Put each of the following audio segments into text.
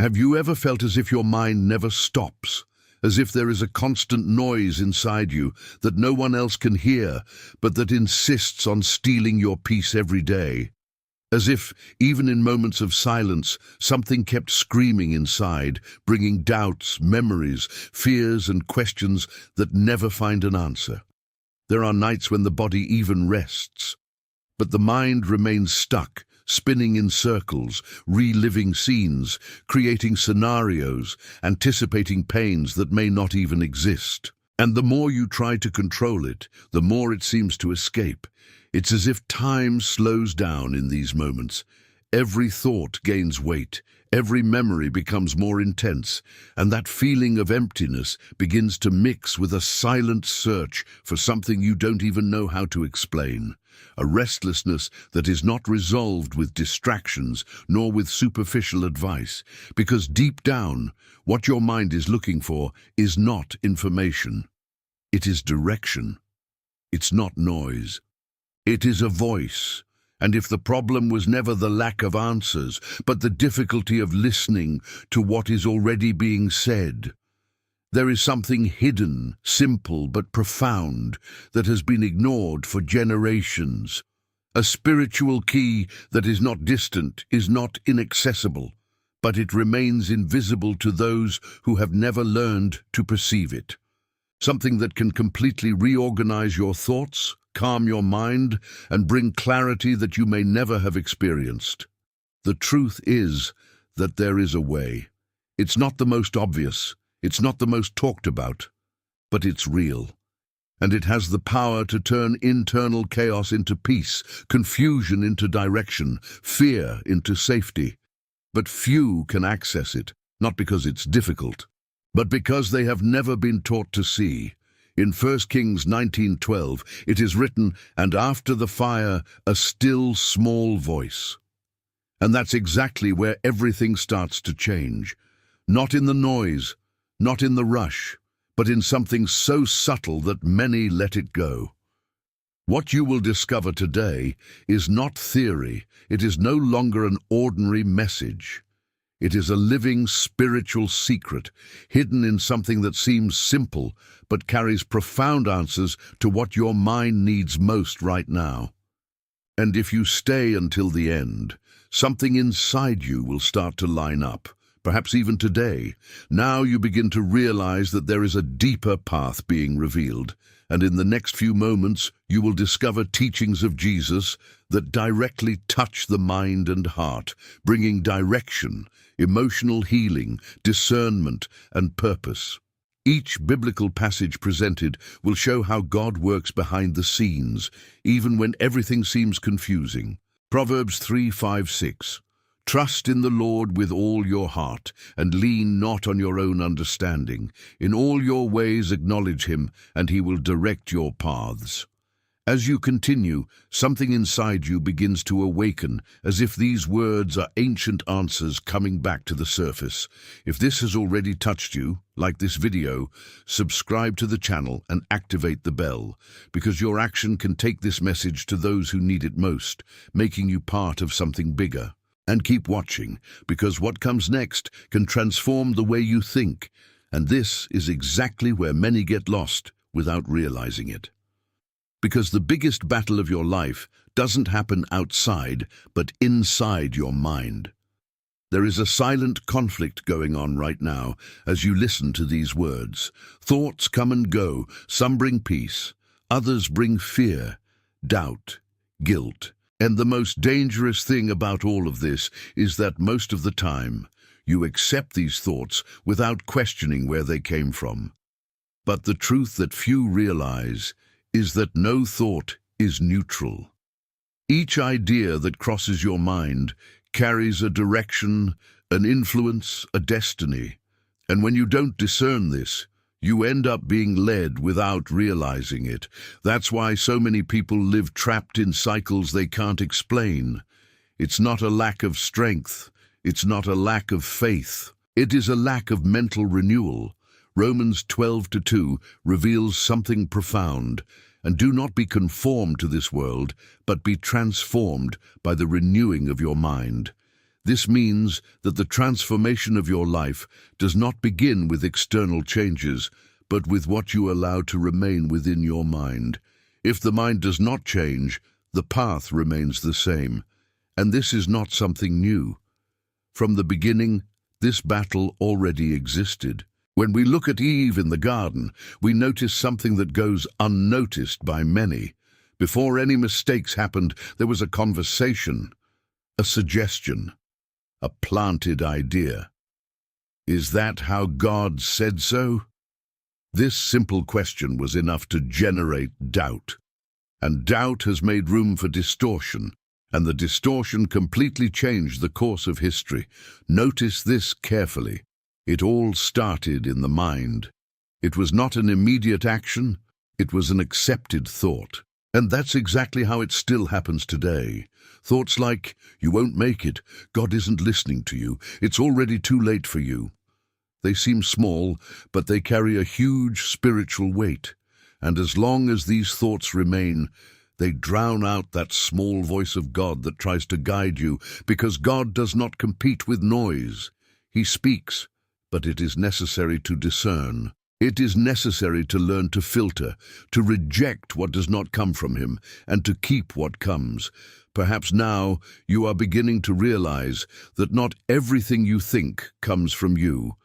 Have you ever felt as if your mind never stops? As if there is a constant noise inside you that no one else can hear, but that insists on stealing your peace every day? As if, even in moments of silence, something kept screaming inside, bringing doubts, memories, fears and questions that never find an answer. There are nights when the body even rests, but the mind remains stuck, spinning in circles, reliving scenes, creating scenarios, anticipating pains that may not even exist. And the more you try to control it, the more it seems to escape. It's as if time slows down in these moments. Every thought gains weight, every memory becomes more intense, and that feeling of emptiness begins to mix with a silent search for something you don't even know how to explain. A restlessness that is not resolved with distractions nor with superficial advice, because deep down, what your mind is looking for is not information. It is direction. It's not noise. It is a voice. And if the problem was never the lack of answers, but the difficulty of listening to what is already being said, there is something hidden, simple but profound, that has been ignored for generations. A spiritual key that is not distant, is not inaccessible, but it remains invisible to those who have never learned to perceive it. Something that can completely reorganize your thoughts, calm your mind, and bring clarity that you may never have experienced. The truth is that there is a way. It's not the most obvious, it's not the most talked about, but it's real. And it has the power to turn internal chaos into peace, confusion into direction, fear into safety. But few can access it, not because it's difficult, but because they have never been taught to see. In 1 Kings 19:12, it is written, "And after the fire, a still small voice." And that's exactly where everything starts to change. Not in the noise, not in the rush, but in something so subtle that many let it go. What you will discover today is not theory. It is no longer an ordinary message. It is a living spiritual secret, hidden in something that seems simple, but carries profound answers to what your mind needs most right now. And if you stay until the end, something inside you will start to line up, perhaps even today. Now you begin to realize that there is a deeper path being revealed, and in the next few moments you will discover teachings of Jesus that directly touch the mind and heart, bringing direction, emotional healing, discernment, and purpose. Each biblical passage presented will show how God works behind the scenes, even when everything seems confusing. Proverbs 3:5-6. Trust in the Lord with all your heart, and lean not on your own understanding. In all your ways acknowledge him, and he will direct your paths. As you continue, something inside you begins to awaken, as if these words are ancient answers coming back to the surface. If this has already touched you, like this video, subscribe to the channel and activate the bell, because your action can take this message to those who need it most, making you part of something bigger. And keep watching, because what comes next can transform the way you think, and this is exactly where many get lost without realizing it. Because the biggest battle of your life doesn't happen outside, but inside your mind. There is a silent conflict going on right now as you listen to these words. Thoughts come and go, some bring peace, others bring fear, doubt, guilt. And the most dangerous thing about all of this is that most of the time, you accept these thoughts without questioning where they came from. But the truth that few realize is that no thought is neutral. Each idea that crosses your mind carries a direction, an influence, a destiny. And when you don't discern this, you end up being led without realizing it. That's why so many people live trapped in cycles they can't explain. It's not a lack of strength. It's not a lack of faith. It is a lack of mental renewal. Romans 12:2 reveals something profound. And do not be conformed to this world, but be transformed by the renewing of your mind. This means that the transformation of your life does not begin with external changes, but with what you allow to remain within your mind. If the mind does not change, the path remains the same. And this is not something new. From the beginning, this battle already existed. When we look at Eve in the garden, we notice something that goes unnoticed by many. Before any mistakes happened, there was a conversation, a suggestion, a planted idea. Is that how God said so? This simple question was enough to generate doubt. And doubt has made room for distortion, and the distortion completely changed the course of history. Notice this carefully. It all started in the mind. It was not an immediate action, it was an accepted thought. And that's exactly how it still happens today. Thoughts like, you won't make it, God isn't listening to you, it's already too late for you. They seem small, but they carry a huge spiritual weight. And as long as these thoughts remain, they drown out that small voice of God that tries to guide you, because God does not compete with noise. He speaks, but it is necessary to discern. It is necessary to learn to filter, to reject what does not come from him, and to keep what comes. Perhaps now you are beginning to realize that not everything you think comes from you,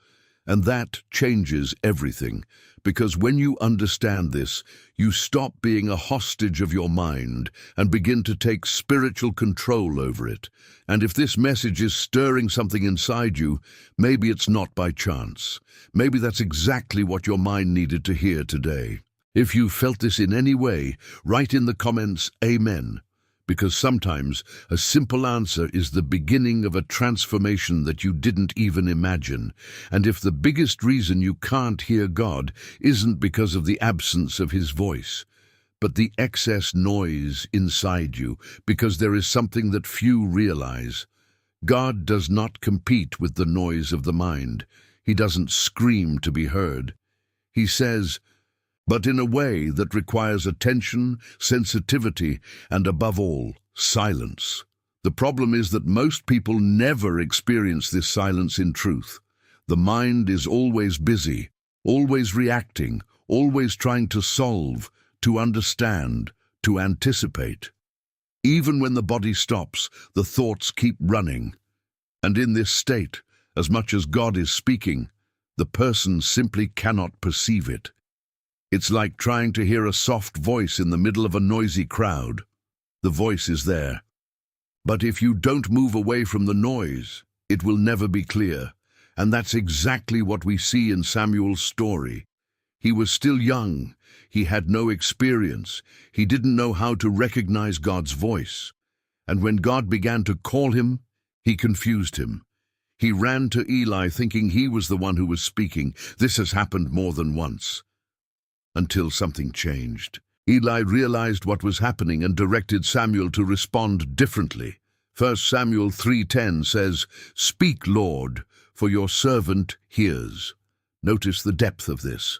and that changes everything. Because when you understand this, you stop being a hostage of your mind and begin to take spiritual control over it. And if this message is stirring something inside you, maybe it's not by chance. Maybe that's exactly what your mind needed to hear today. If you felt this in any way, write in the comments, Amen. Because sometimes a simple answer is the beginning of a transformation that you didn't even imagine. And if the biggest reason you can't hear God isn't because of the absence of his voice, but the excess noise inside you, because there is something that few realize. God does not compete with the noise of the mind. He doesn't scream to be heard. He says, but in a way that requires attention, sensitivity, and above all, silence. The problem is that most people never experience this silence in truth. The mind is always busy, always reacting, always trying to solve, to understand, to anticipate. Even when the body stops, the thoughts keep running. And in this state, as much as God is speaking, the person simply cannot perceive it. It's like trying to hear a soft voice in the middle of a noisy crowd. The voice is there. But if you don't move away from the noise, it will never be clear. And that's exactly what we see in Samuel's story. He was still young. He had no experience. He didn't know how to recognize God's voice. And when God began to call him, he confused him. He ran to Eli thinking he was the one who was speaking. This has happened more than once. Until something changed. Eli realized what was happening and directed Samuel to respond differently. 1 Samuel 3:10 says, Speak, Lord, for your servant hears. Notice the depth of this.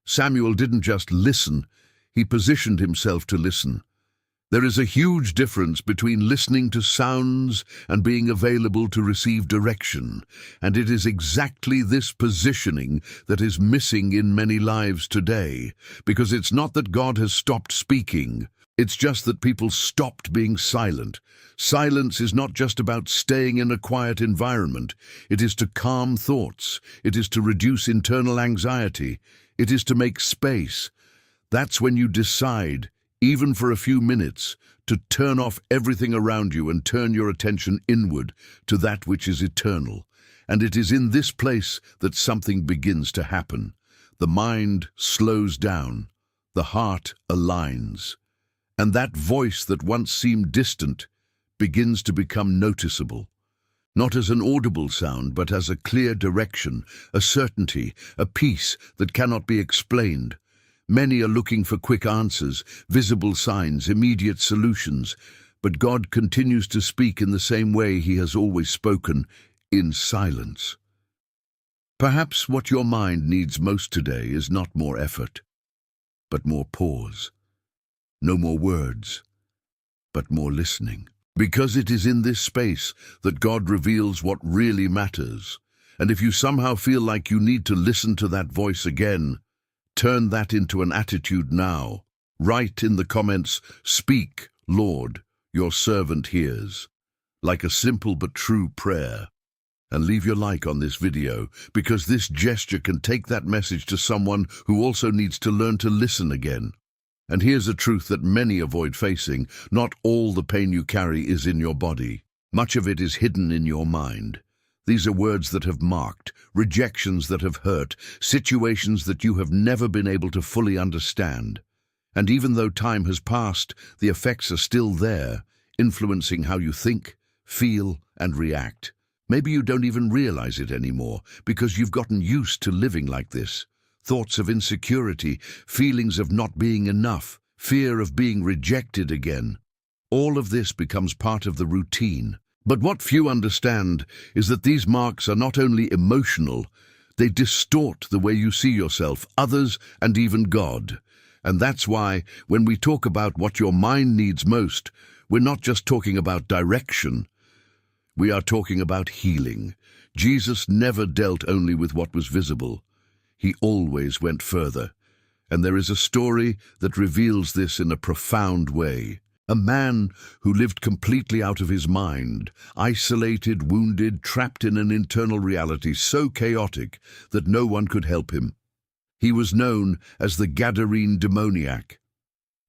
Samuel didn't just listen, he positioned himself to listen. There is a huge difference between listening to sounds and being available to receive direction, and it is exactly this positioning that is missing in many lives today, because it's not that God has stopped speaking, it's just that people stopped being silent. Silence is not just about staying in a quiet environment, it is to calm thoughts, it is to reduce internal anxiety, it is to make space. That's when you decide, even for a few minutes, to turn off everything around you and turn your attention inward to that which is eternal. And it is in this place that something begins to happen. The mind slows down, the heart aligns, and that voice that once seemed distant begins to become noticeable. Not as an audible sound, but as a clear direction, a certainty, a peace that cannot be explained. Many are looking for quick answers, visible signs, immediate solutions, but God continues to speak in the same way he has always spoken, in silence. Perhaps what your mind needs most today is not more effort, but more pause. No more words, but more listening. Because it is in this space that God reveals what really matters. And if you somehow feel like you need to listen to that voice again, turn that into an attitude now. Write in the comments, "Speak, Lord, your servant hears," like a simple but true prayer. And leave your like on this video, because this gesture can take that message to someone who also needs to learn to listen again. And here's a truth that many avoid facing: not all the pain you carry is in your body. Much of it is hidden in your mind. These are words that have marked, rejections that have hurt, situations that you have never been able to fully understand. And even though time has passed, the effects are still there, influencing how you think, feel, and react. Maybe you don't even realize it anymore, because you've gotten used to living like this. Thoughts of insecurity, feelings of not being enough, fear of being rejected again. All of this becomes part of the routine. But what few understand is that these marks are not only emotional, they distort the way you see yourself, others, and even God. And that's why, when we talk about what your mind needs most, we're not just talking about direction. We are talking about healing. Jesus never dealt only with what was visible. He always went further. And there is a story that reveals this in a profound way. A man who lived completely out of his mind, isolated, wounded, trapped in an internal reality so chaotic that no one could help him. He was known as the Gadarene demoniac.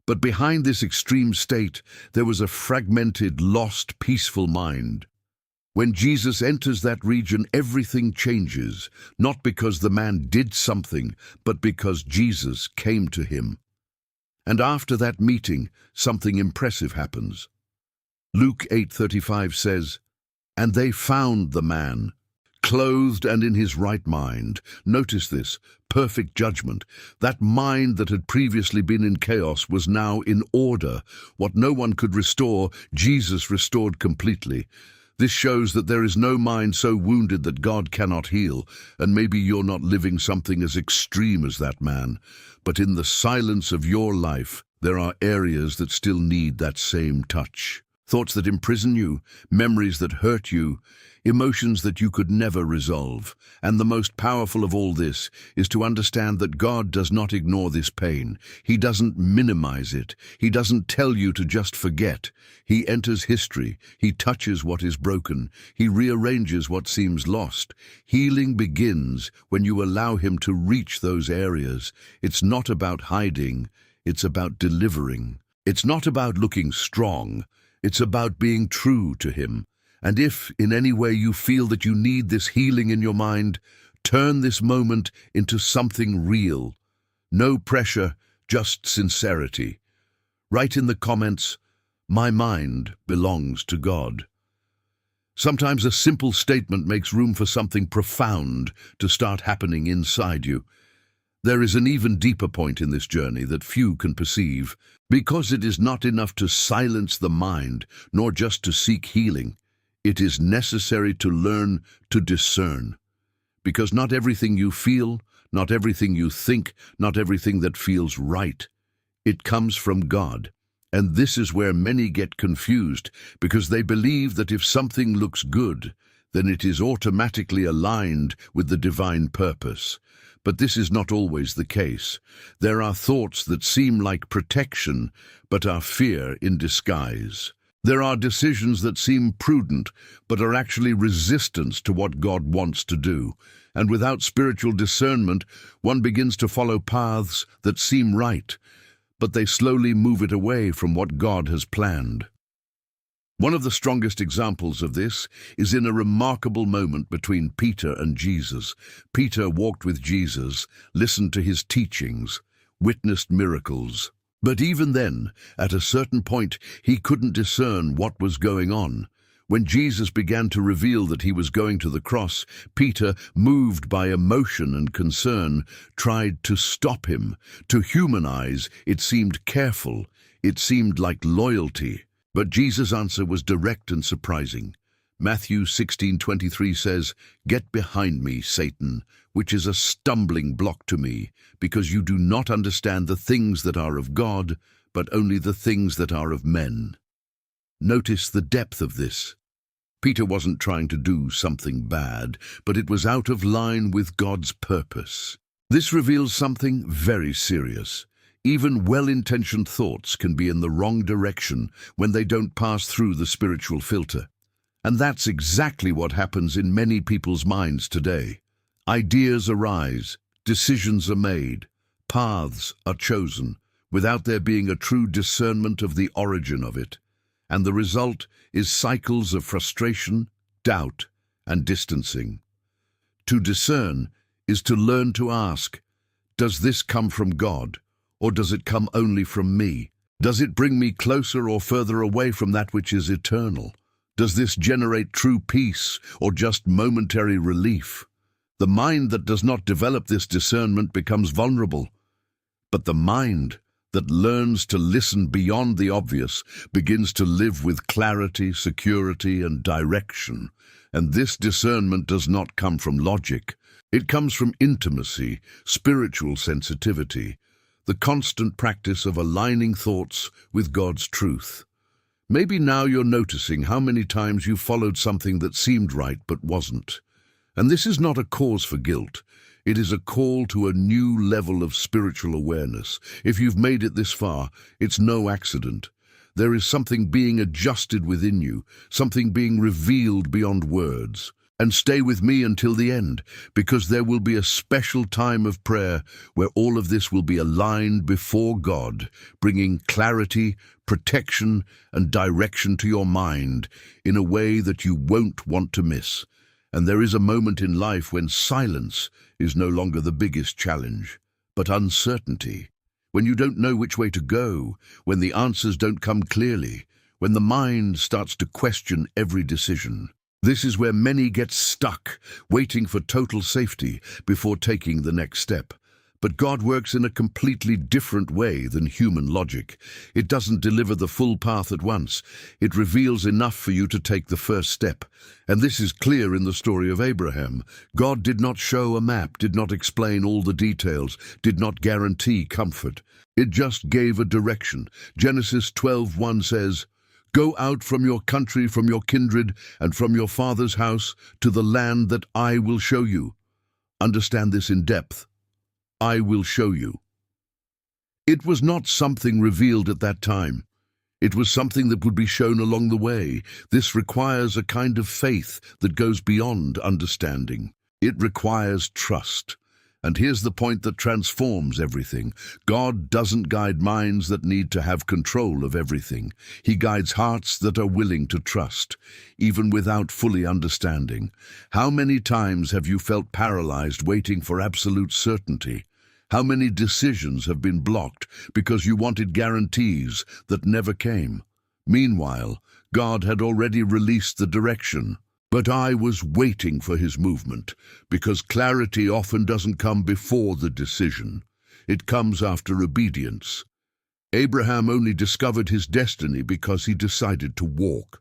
But behind this extreme state, there was a fragmented, lost, peaceful mind. When Jesus enters that region, everything changes, not because the man did something, but because Jesus came to him. And after that meeting, something impressive happens. Luke 8:35 says, "And they found the man, clothed and in his right mind." Notice this, perfect judgment. That mind that had previously been in chaos was now in order. What no one could restore, Jesus restored completely. This shows that there is no mind so wounded that God cannot heal, and maybe you're not living something as extreme as that man. But in the silence of your life, there are areas that still need that same touch. Thoughts that imprison you, memories that hurt you, emotions that you could never resolve. And the most powerful of all this is to understand that God does not ignore this pain. He doesn't minimize it. He doesn't tell you to just forget. He enters history. He touches what is broken. He rearranges what seems lost. Healing begins when you allow him to reach those areas. It's not about hiding. It's about delivering. It's not about looking strong. It's about being true to him. And if, in any way, you feel that you need this healing in your mind, turn this moment into something real. No pressure, just sincerity. Write in the comments, "My mind belongs to God." Sometimes a simple statement makes room for something profound to start happening inside you. There is an even deeper point in this journey that few can perceive, because it is not enough to silence the mind, nor just to seek healing. It is necessary to learn to discern. Because not everything you feel, not everything you think, not everything that feels right, it comes from God. And this is where many get confused, because they believe that if something looks good, then it is automatically aligned with the divine purpose. But this is not always the case. There are thoughts that seem like protection, but are fear in disguise. There are decisions that seem prudent, but are actually resistance to what God wants to do. And without spiritual discernment, one begins to follow paths that seem right, but they slowly move it away from what God has planned. One of the strongest examples of this is in a remarkable moment between Peter and Jesus. Peter walked with Jesus, listened to his teachings, witnessed miracles. But even then, at a certain point, he couldn't discern what was going on. When Jesus began to reveal that he was going to the cross, Peter, moved by emotion and concern, tried to stop him. To humanize, it seemed careful. It seemed like loyalty. But Jesus' answer was direct and surprising. Matthew 16:23 says, "Get behind me, Satan, which is a stumbling block to me, because you do not understand the things that are of God, but only the things that are of men." Notice the depth of this. Peter wasn't trying to do something bad, but it was out of line with God's purpose. This reveals something very serious. Even well-intentioned thoughts can be in the wrong direction when they don't pass through the spiritual filter. And that's exactly what happens in many people's minds today. Ideas arise, decisions are made, paths are chosen, without there being a true discernment of the origin of it. And the result is cycles of frustration, doubt, and distancing. To discern is to learn to ask, does this come from God, or does it come only from me? Does it bring me closer or further away from that which is eternal? Does this generate true peace, or just momentary relief? The mind that does not develop this discernment becomes vulnerable. But the mind that learns to listen beyond the obvious begins to live with clarity, security, and direction. And this discernment does not come from logic. It comes from intimacy, spiritual sensitivity, the constant practice of aligning thoughts with God's truth. Maybe now you're noticing how many times you followed something that seemed right but wasn't. And this is not a cause for guilt. It is a call to a new level of spiritual awareness. If you've made it this far, it's no accident. There is something being adjusted within you, something being revealed beyond words. And stay with me until the end, because there will be a special time of prayer where all of this will be aligned before God, bringing clarity, protection, and direction to your mind in a way that you won't want to miss. And there is a moment in life when silence is no longer the biggest challenge, but uncertainty. When you don't know which way to go, when the answers don't come clearly, when the mind starts to question every decision. This is where many get stuck, waiting for total safety before taking the next step. But God works in a completely different way than human logic. It doesn't deliver the full path at once. It reveals enough for you to take the first step. And this is clear in the story of Abraham. God did not show a map, did not explain all the details, did not guarantee comfort. It just gave a direction. Genesis 12:1 says, "Go out from your country, from your kindred, and from your father's house to the land that I will show you." Understand this in depth. I will show you. It was not something revealed at that time. It was something that would be shown along the way. This requires a kind of faith that goes beyond understanding. It requires trust. And here's the point that transforms everything. God doesn't guide minds that need to have control of everything. He guides hearts that are willing to trust, even without fully understanding. How many times have you felt paralyzed waiting for absolute certainty? How many decisions have been blocked because you wanted guarantees that never came? Meanwhile, God had already released the direction. But I was waiting for his movement, because clarity often doesn't come before the decision. It comes after obedience. Abraham only discovered his destiny because he decided to walk.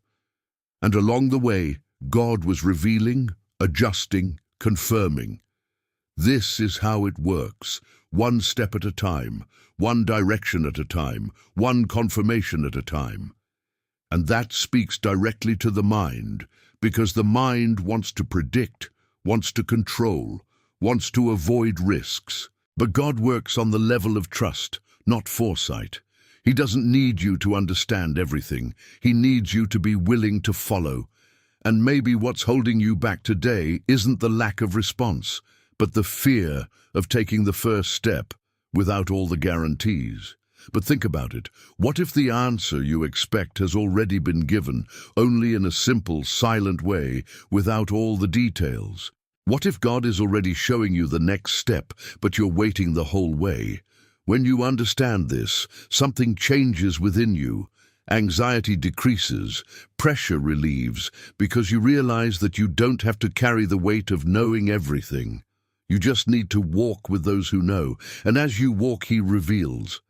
And along the way, God was revealing, adjusting, confirming. This is how it works, one step at a time, one direction at a time, one confirmation at a time. And that speaks directly to the mind, because the mind wants to predict, wants to control, wants to avoid risks. But God works on the level of trust, not foresight. He doesn't need you to understand everything. He needs you to be willing to follow. And maybe what's holding you back today isn't the lack of response, but the fear of taking the first step without all the guarantees. But think about it. What if the answer you expect has already been given, only in a simple, silent way, without all the details? What if God is already showing you the next step, but you're waiting the whole way? When you understand this, something changes within you. Anxiety decreases, pressure relieves, because you realize that you don't have to carry the weight of knowing everything. You just need to walk with those who know, and as you walk, he reveals.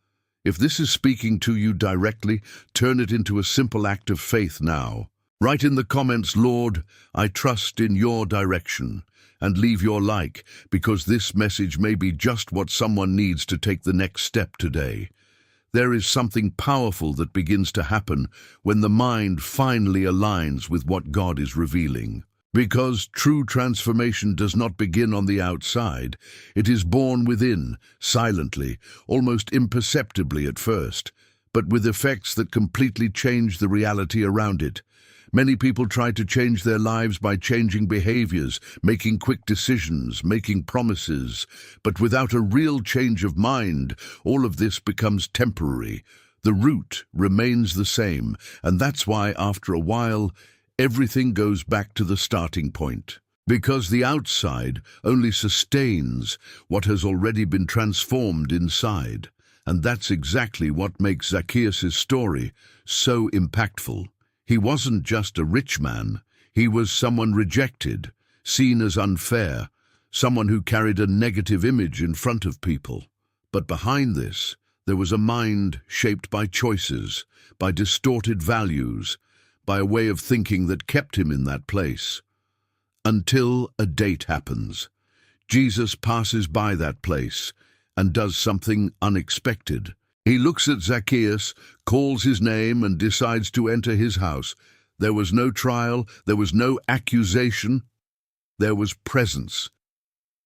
If this is speaking to you directly, turn it into a simple act of faith now. Write in the comments, "Lord, I trust in your direction," and leave your like, because this message may be just what someone needs to take the next step today. There is something powerful that begins to happen when the mind finally aligns with what God is revealing. Because true transformation does not begin on the outside, it is born within, silently, almost imperceptibly at first, but with effects that completely change the reality around it. Many people try to change their lives by changing behaviors, making quick decisions, making promises. But without a real change of mind, all of this becomes temporary. The root remains the same, and that's why, after a while, everything goes back to the starting point. Because the outside only sustains what has already been transformed inside. And that's exactly what makes Zacchaeus' story so impactful. He wasn't just a rich man, he was someone rejected, seen as unfair, someone who carried a negative image in front of people. But behind this, there was a mind shaped by choices, by distorted values, by a way of thinking that kept him in that place. Until a date happens. Jesus passes by that place and does something unexpected. He looks at Zacchaeus, calls his name, and decides to enter his house. There was no trial, there was no accusation, there was presence.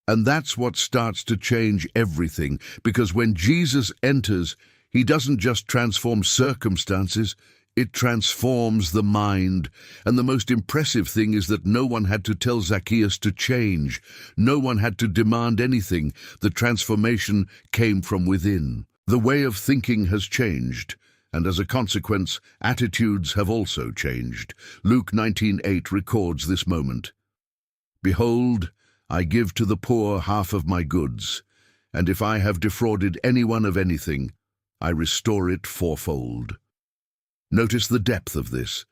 And that's what starts to change everything, because when Jesus enters, he doesn't just transform circumstances, it transforms the mind. And the most impressive thing is that no one had to tell Zacchaeus to change. No one had to demand anything. The transformation came from within. The way of thinking has changed, and as a consequence, attitudes have also changed. Luke 19:8 records this moment. Behold, I give to the poor half of my goods, and if I have defrauded anyone of anything, I restore it fourfold. Notice the depth of this.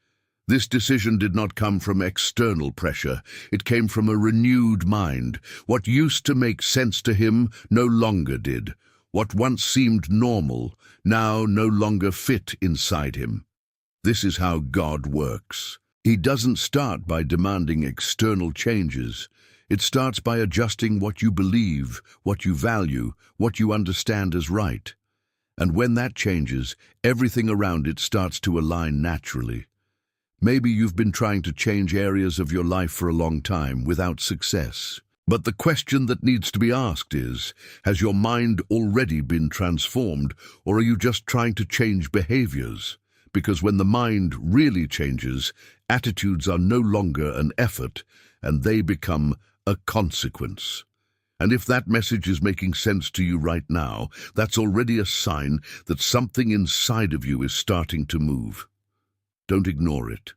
This decision did not come from external pressure. It came from a renewed mind. What used to make sense to him no longer did. What once seemed normal now no longer fit inside him. This is how God works. He doesn't start by demanding external changes. It starts by adjusting what you believe, what you value, what you understand as right. And when that changes, everything around it starts to align naturally. Maybe you've been trying to change areas of your life for a long time without success. But the question that needs to be asked is, has your mind already been transformed, or are you just trying to change behaviors? Because when the mind really changes, attitudes are no longer an effort, and they become a consequence. And if that message is making sense to you right now, that's already a sign that something inside of you is starting to move. Don't ignore it.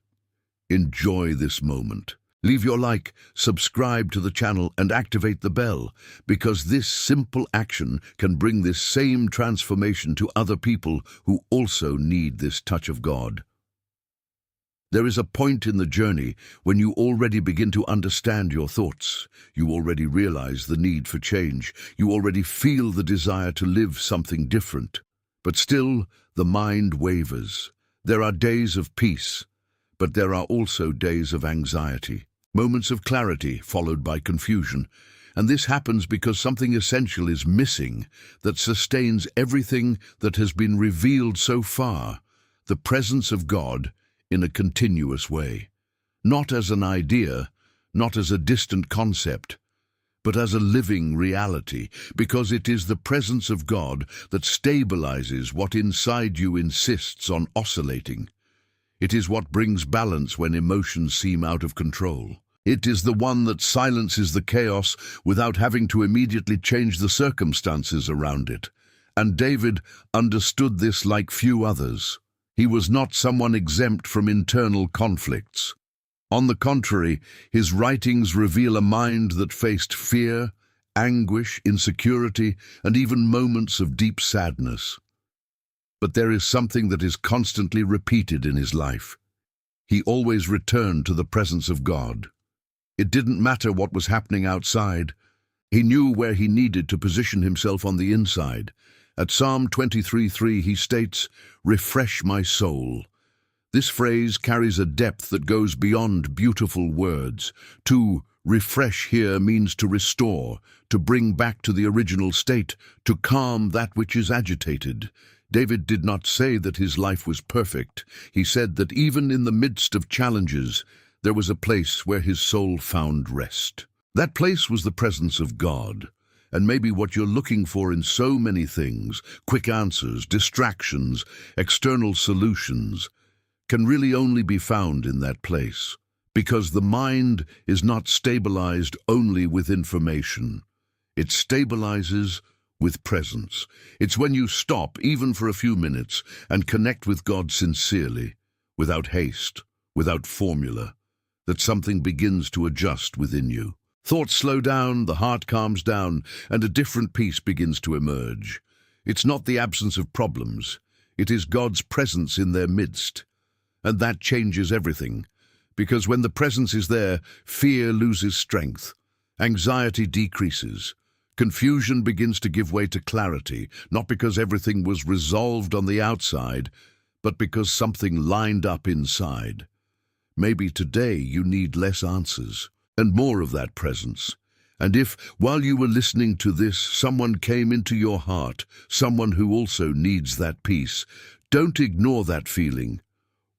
Enjoy this moment. Leave your like, subscribe to the channel, and activate the bell, because this simple action can bring this same transformation to other people who also need this touch of God. There is a point in the journey when you already begin to understand your thoughts. You already realize the need for change. You already feel the desire to live something different. But still, the mind wavers. There are days of peace, but there are also days of anxiety. Moments of clarity followed by confusion. And this happens because something essential is missing that sustains everything that has been revealed so far, the presence of God in a continuous way. Not as an idea, not as a distant concept, but as a living reality, because it is the presence of God that stabilizes what inside you insists on oscillating. It is what brings balance when emotions seem out of control. It is the one that silences the chaos without having to immediately change the circumstances around it. And David understood this like few others. He was not someone exempt from internal conflicts. On the contrary, his writings reveal a mind that faced fear, anguish, insecurity, and even moments of deep sadness. But there is something that is constantly repeated in his life. He always returned to the presence of God. It didn't matter what was happening outside. He knew where he needed to position himself on the inside. At Psalm 23:3 he states, "Refresh my soul." This phrase carries a depth that goes beyond beautiful words. To refresh here means to restore, to bring back to the original state, to calm that which is agitated. David did not say that his life was perfect. He said that even in the midst of challenges, there was a place where his soul found rest. That place was the presence of God. And maybe what you're looking for in so many things, quick answers, distractions, external solutions, can really only be found in that place. Because the mind is not stabilized only with information. It stabilizes with presence. It's when you stop, even for a few minutes, and connect with God sincerely, without haste, without formula, that something begins to adjust within you. Thoughts slow down, the heart calms down, and a different peace begins to emerge. It's not the absence of problems. It is God's presence in their midst. And that changes everything. Because when the presence is there, fear loses strength. Anxiety decreases. Confusion begins to give way to clarity, not because everything was resolved on the outside, but because something lined up inside. Maybe today you need less answers and more of that presence. And if, while you were listening to this, someone came into your heart, someone who also needs that peace, don't ignore that feeling.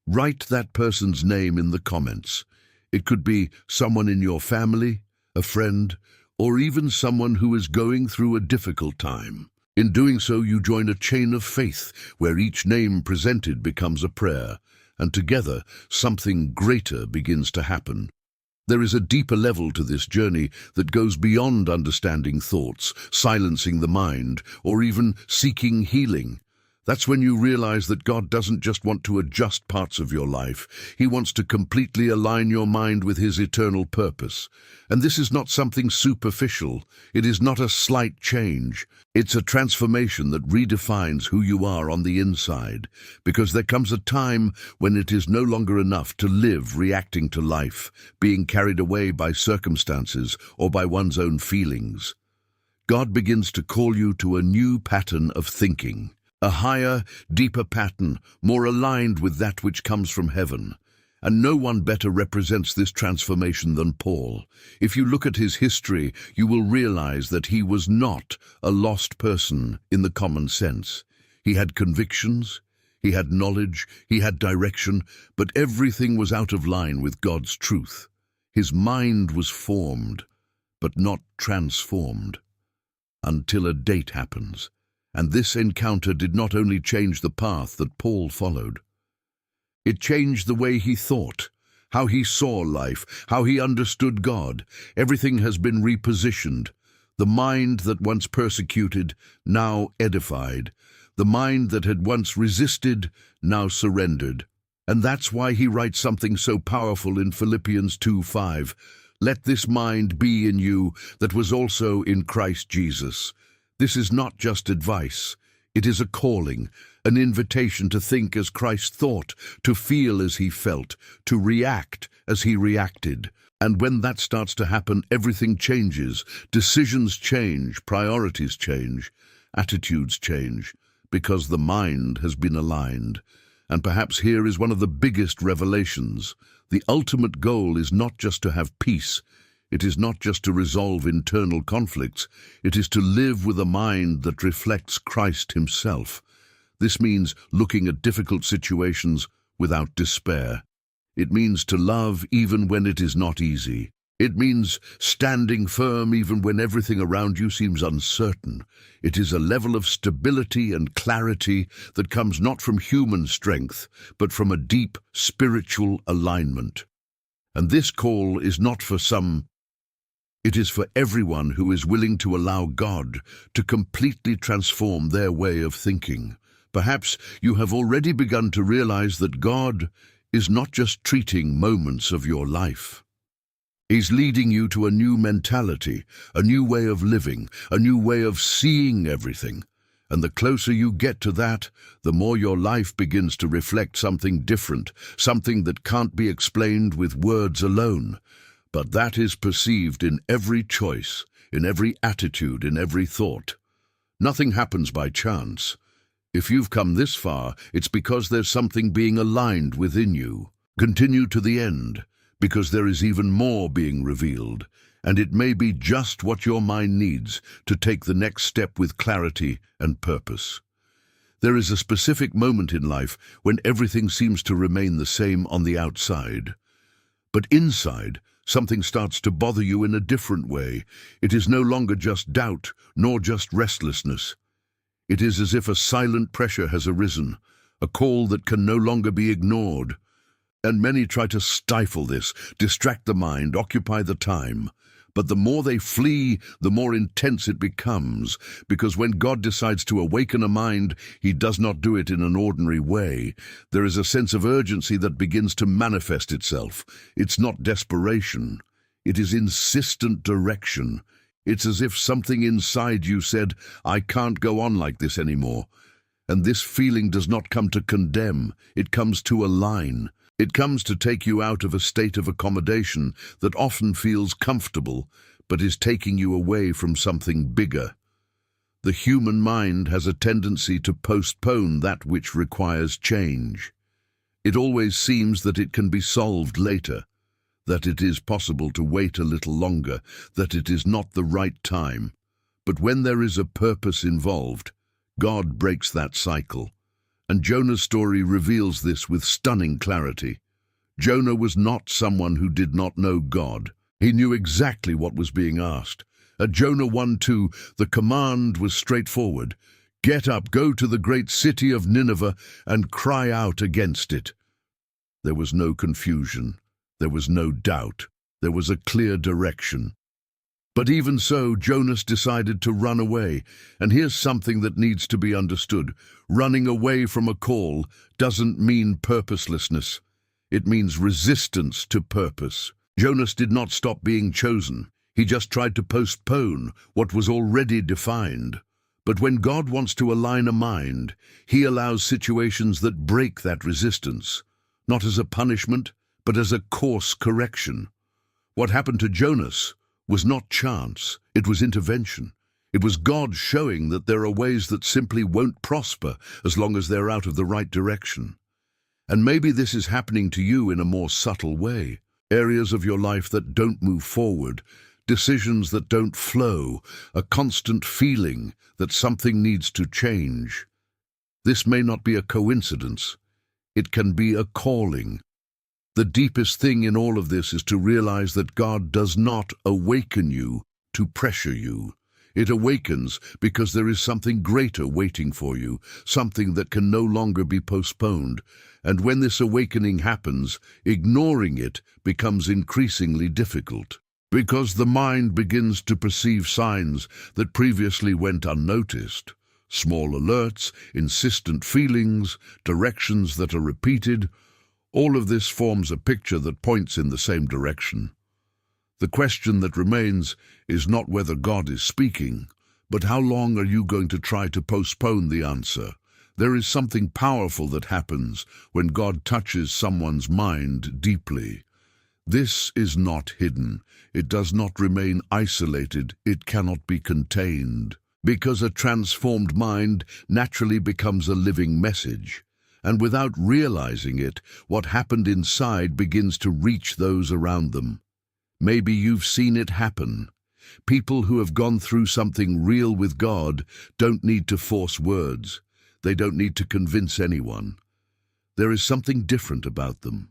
Write that person's name in the comments. It could be someone in your family, a friend, or even someone who is going through a difficult time. In doing so, you join a chain of faith where each name presented becomes a prayer, and together something greater begins to happen. There is a deeper level to this journey that goes beyond understanding thoughts, silencing the mind, or even seeking healing. That's when you realize that God doesn't just want to adjust parts of your life. He wants to completely align your mind with His eternal purpose. And this is not something superficial. It is not a slight change. It's a transformation that redefines who you are on the inside. Because there comes a time when it is no longer enough to live reacting to life, being carried away by circumstances or by one's own feelings. God begins to call you to a new pattern of thinking. A higher, deeper pattern, more aligned with that which comes from heaven. And no one better represents this transformation than Paul. If you look at his history, you will realize that he was not a lost person in the common sense. He had convictions, he had knowledge, he had direction, but everything was out of line with God's truth. His mind was formed, but not transformed, until a date happens. And this encounter did not only change the path that Paul followed. It changed the way he thought, how he saw life, how he understood God. Everything has been repositioned. The mind that once persecuted, now edified. The mind that had once resisted, now surrendered. And that's why he writes something so powerful in Philippians 2:5. Let this mind be in you that was also in Christ Jesus. This is not just advice. It is a calling, an invitation to think as Christ thought, to feel as he felt, to react as he reacted. And when that starts to happen, everything changes. Decisions change, priorities change, attitudes change, because the mind has been aligned. And perhaps here is one of the biggest revelations. The ultimate goal is not just to have peace. It is not just to resolve internal conflicts. It is to live with a mind that reflects Christ himself. This means looking at difficult situations without despair. It means to love even when it is not easy. It means standing firm even when everything around you seems uncertain. It is a level of stability and clarity that comes not from human strength, but from a deep spiritual alignment. And this call is not for some. It is for everyone who is willing to allow God to completely transform their way of thinking. Perhaps you have already begun to realize that God is not just treating moments of your life. He's leading you to a new mentality, a new way of living, a new way of seeing everything. And the closer you get to that, the more your life begins to reflect something different, something that can't be explained with words alone. But that is perceived in every choice, in every attitude, in every thought. Nothing happens by chance. If you've come this far, it's because there's something being aligned within you. Continue to the end, because there is even more being revealed, and it may be just what your mind needs to take the next step with clarity and purpose. There is a specific moment in life when everything seems to remain the same on the outside. But inside, something starts to bother you in a different way. It is no longer just doubt, nor just restlessness. It is as if a silent pressure has arisen, a call that can no longer be ignored. And many try to stifle this, distract the mind, occupy the time. But the more they flee, the more intense it becomes, because when God decides to awaken a mind, he does not do it in an ordinary way. There is a sense of urgency that begins to manifest itself. It's not desperation. It is insistent direction. It's as if something inside you said, "I can't go on like this anymore." And this feeling does not come to condemn, it comes to align. It comes to take you out of a state of accommodation that often feels comfortable, but is taking you away from something bigger. The human mind has a tendency to postpone that which requires change. It always seems that it can be solved later, that it is possible to wait a little longer, that it is not the right time. But when there is a purpose involved, God breaks that cycle. And Jonah's story reveals this with stunning clarity. Jonah was not someone who did not know God. He knew exactly what was being asked. At Jonah 1:2, the command was straightforward. Get up, go to the great city of Nineveh, and cry out against it. There was no confusion. There was no doubt. There was a clear direction. But even so, Jonas decided to run away. And here's something that needs to be understood. Running away from a call doesn't mean purposelessness. It means resistance to purpose. Jonas did not stop being chosen. He just tried to postpone what was already defined. But when God wants to align a mind, he allows situations that break that resistance, not as a punishment, but as a course correction. What happened to Jonas was not chance, it was intervention. It was God showing that there are ways that simply won't prosper as long as they're out of the right direction. And maybe this is happening to you in a more subtle way. Areas of your life that don't move forward, decisions that don't flow, a constant feeling that something needs to change. This may not be a coincidence. It can be a calling. The deepest thing in all of this is to realize that God does not awaken you to pressure you. It awakens because there is something greater waiting for you, something that can no longer be postponed. And when this awakening happens, ignoring it becomes increasingly difficult, because the mind begins to perceive signs that previously went unnoticed. Small alerts, insistent feelings, directions that are repeated. All of this forms a picture that points in the same direction. The question that remains is not whether God is speaking, but how long are you going to try to postpone the answer? There is something powerful that happens when God touches someone's mind deeply. This is not hidden. It does not remain isolated. It cannot be contained, because a transformed mind naturally becomes a living message. And without realizing it, what happened inside begins to reach those around them. Maybe you've seen it happen. People who have gone through something real with God don't need to force words. They don't need to convince anyone. There is something different about them.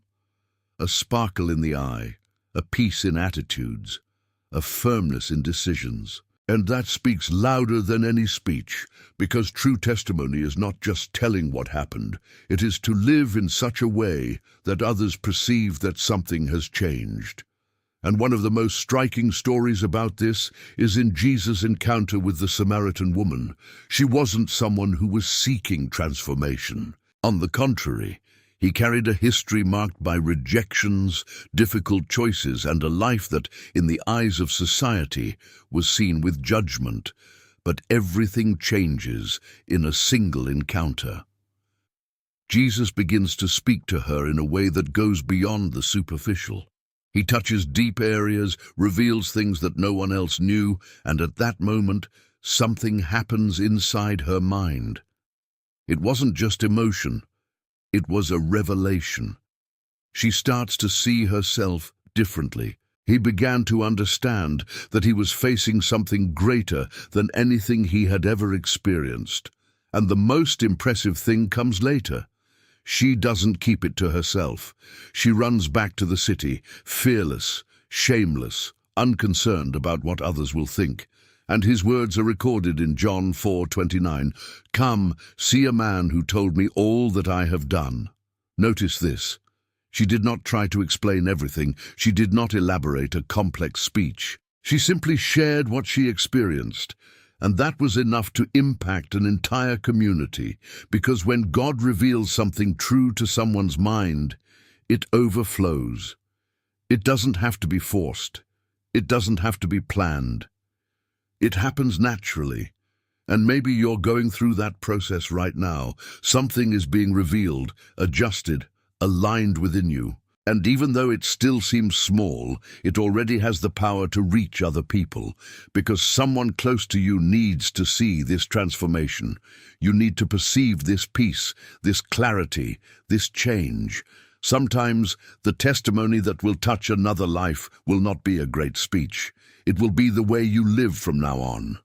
A sparkle in the eye, a peace in attitudes, a firmness in decisions. And that speaks louder than any speech, because true testimony is not just telling what happened. It is to live in such a way that others perceive that something has changed. And one of the most striking stories about this is in Jesus' encounter with the Samaritan woman. She wasn't someone who was seeking transformation. On the contrary, he carried a history marked by rejections, difficult choices, and a life that, in the eyes of society, was seen with judgment. But everything changes in a single encounter. Jesus begins to speak to her in a way that goes beyond the superficial. He touches deep areas, reveals things that no one else knew, and at that moment, something happens inside her mind. It wasn't just emotion. It was a revelation. She starts to see herself differently. He began to understand that he was facing something greater than anything he had ever experienced. And the most impressive thing comes later. She doesn't keep it to herself. She runs back to the city, fearless, shameless, unconcerned about what others will think. And his words are recorded in John 4:29. "Come, see a man who told me all that I have done." Notice this. She did not try to explain everything. She did not elaborate a complex speech. She simply shared what she experienced. And that was enough to impact an entire community, because when God reveals something true to someone's mind, it overflows. It doesn't have to be forced. It doesn't have to be planned. It happens naturally. And maybe you're going through that process right now. Something is being revealed, adjusted, aligned within you. And even though it still seems small, it already has the power to reach other people, because someone close to you needs to see this transformation. You need to perceive this peace, this clarity, this change. Sometimes the testimony that will touch another life will not be a great speech. It will be the way you live from now on.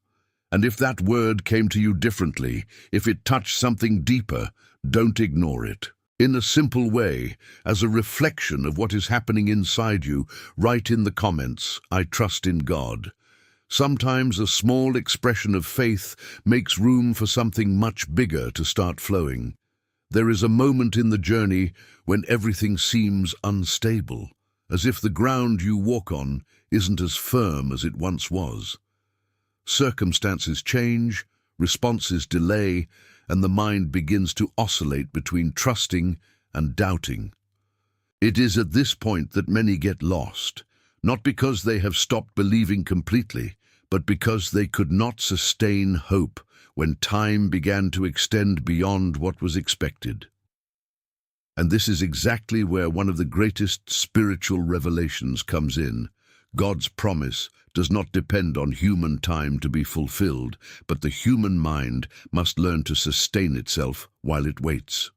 And if that word came to you differently, if it touched something deeper, don't ignore it. In a simple way, as a reflection of what is happening inside you, write in the comments, "I trust in God." Sometimes a small expression of faith makes room for something much bigger to start flowing. There is a moment in the journey when everything seems unstable, as if the ground you walk on isn't as firm as it once was. Circumstances change, responses delay, and the mind begins to oscillate between trusting and doubting. It is at this point that many get lost, not because they have stopped believing completely, but because they could not sustain hope when time began to extend beyond what was expected. And this is exactly where one of the greatest spiritual revelations comes in. God's promise does not depend on human time to be fulfilled, but the human mind must learn to sustain itself while it waits.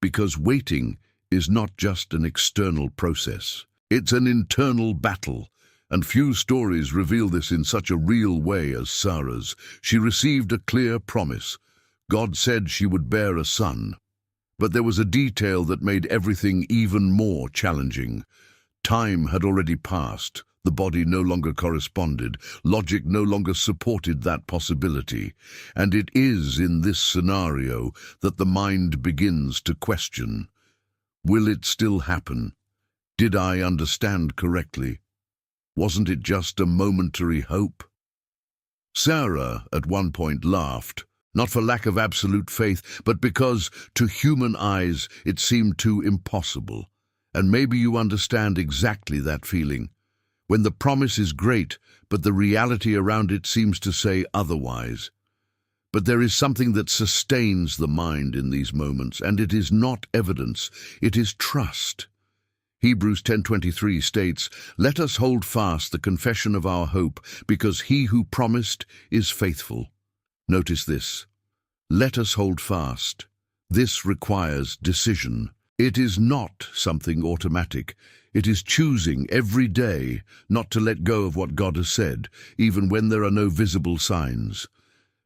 Because waiting is not just an external process. It's an internal battle, and few stories reveal this in such a real way as Sarah's. She received a clear promise. God said she would bear a son. But there was a detail that made everything even more challenging. Time had already passed. The body no longer corresponded. Logic no longer supported that possibility. And it is in this scenario that the mind begins to question. Will it still happen? Did I understand correctly? Wasn't it just a momentary hope? Sarah at one point laughed, not for lack of absolute faith, but because, to human eyes, it seemed too impossible. And maybe you understand exactly that feeling. When the promise is great, but the reality around it seems to say otherwise. But there is something that sustains the mind in these moments, and it is not evidence, it is trust. Hebrews 10:23 states, "Let us hold fast the confession of our hope, because he who promised is faithful." Notice this. Let us hold fast. This requires decision. It is not something automatic. It is choosing every day not to let go of what God has said, even when there are no visible signs.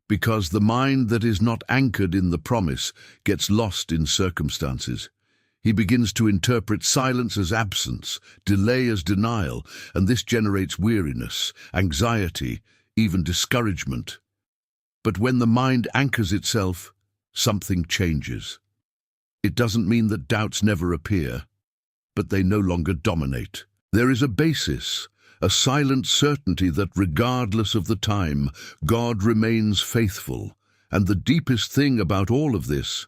Because the mind that is not anchored in the promise gets lost in circumstances. He begins to interpret silence as absence, delay as denial, and this generates weariness, anxiety, even discouragement. But when the mind anchors itself, something changes. It doesn't mean that doubts never appear, but they no longer dominate. There is a basis, a silent certainty that regardless of the time, God remains faithful. And the deepest thing about all of this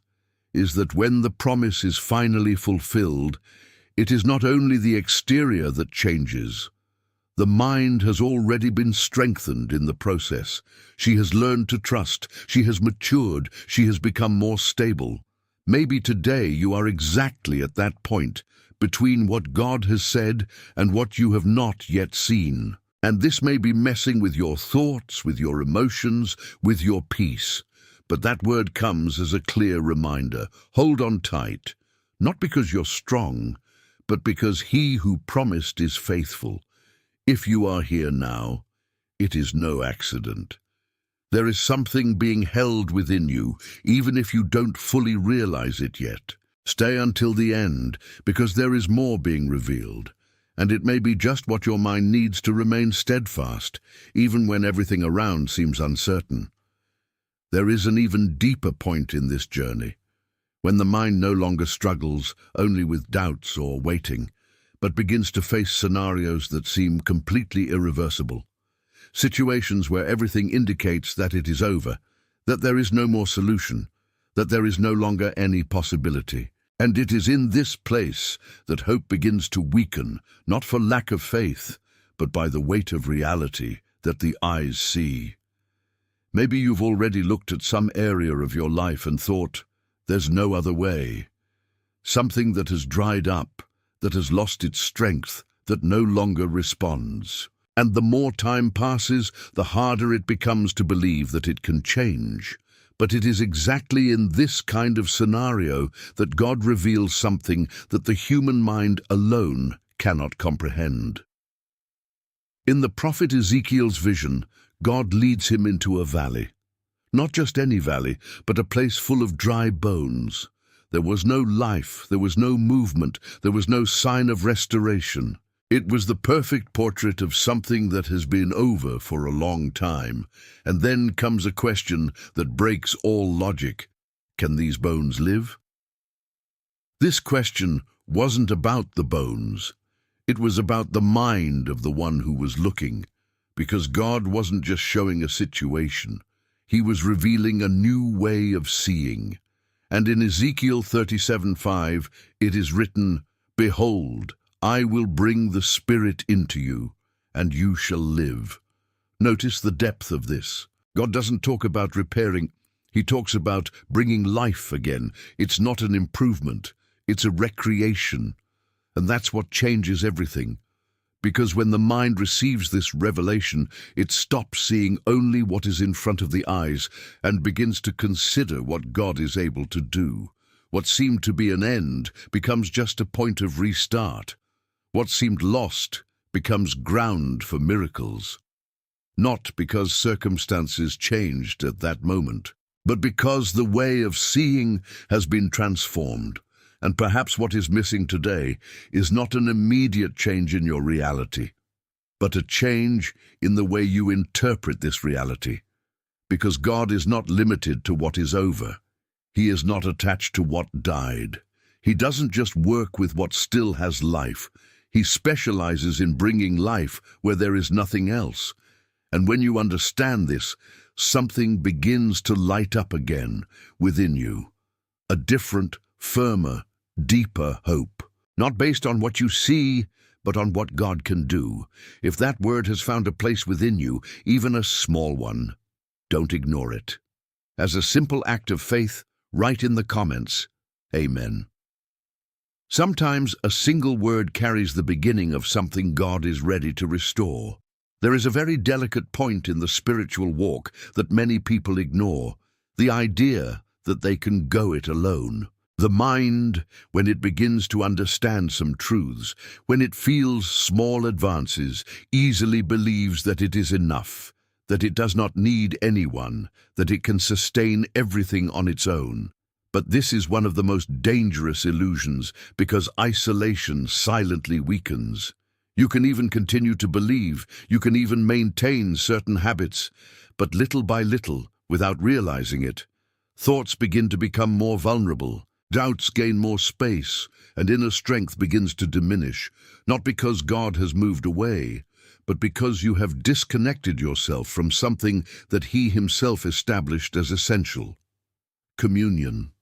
is that when the promise is finally fulfilled, it is not only the exterior that changes. The mind has already been strengthened in the process. She has learned to trust, she has matured, she has become more stable. Maybe today you are exactly at that point, between what God has said and what you have not yet seen. And this may be messing with your thoughts, with your emotions, with your peace. But that word comes as a clear reminder. Hold on tight, not because you're strong, but because he who promised is faithful. If you are here now, it is no accident. There is something being held within you, even if you don't fully realize it yet. Stay until the end, because there is more being revealed, and it may be just what your mind needs to remain steadfast, even when everything around seems uncertain. There is an even deeper point in this journey, when the mind no longer struggles only with doubts or waiting, but begins to face scenarios that seem completely irreversible. Situations where everything indicates that it is over, that there is no more solution, that there is no longer any possibility. And it is in this place that hope begins to weaken, not for lack of faith, but by the weight of reality that the eyes see. Maybe you've already looked at some area of your life and thought, there's no other way. Something that has dried up, that has lost its strength, that no longer responds. And the more time passes, the harder it becomes to believe that it can change. But it is exactly in this kind of scenario that God reveals something that the human mind alone cannot comprehend. In the prophet Ezekiel's vision, God leads him into a valley. Not just any valley, but a place full of dry bones. There was no life, there was no movement, there was no sign of restoration. It was the perfect portrait of something that has been over for a long time, and then comes a question that breaks all logic. Can these bones live? This question wasn't about the bones. It was about the mind of the one who was looking, because God wasn't just showing a situation. He was revealing a new way of seeing. And in Ezekiel 37:5, it is written, "Behold, I will bring the Spirit into you, and you shall live." Notice the depth of this. God doesn't talk about repairing. He talks about bringing life again. It's not an improvement. It's a recreation. And that's what changes everything. Because when the mind receives this revelation, it stops seeing only what is in front of the eyes and begins to consider what God is able to do. What seemed to be an end becomes just a point of restart. What seemed lost becomes ground for miracles. Not because circumstances changed at that moment, but because the way of seeing has been transformed. And perhaps what is missing today is not an immediate change in your reality, but a change in the way you interpret this reality. Because God is not limited to what is over. He is not attached to what died. He doesn't just work with what still has life. He specializes in bringing life where there is nothing else. And when you understand this, something begins to light up again within you. A different, firmer, deeper hope. Not based on what you see, but on what God can do. If that word has found a place within you, even a small one, don't ignore it. As a simple act of faith, write in the comments, Amen. Sometimes a single word carries the beginning of something God is ready to restore. There is a very delicate point in the spiritual walk that many people ignore, the idea that they can go it alone. The mind, when it begins to understand some truths, when it feels small advances, easily believes that it is enough, that it does not need anyone, that it can sustain everything on its own. But this is one of the most dangerous illusions, because isolation silently weakens. You can even continue to believe, you can even maintain certain habits, but little by little, without realizing it, thoughts begin to become more vulnerable, doubts gain more space, and inner strength begins to diminish, not because God has moved away, but because you have disconnected yourself from something that He Himself established as essential: communion.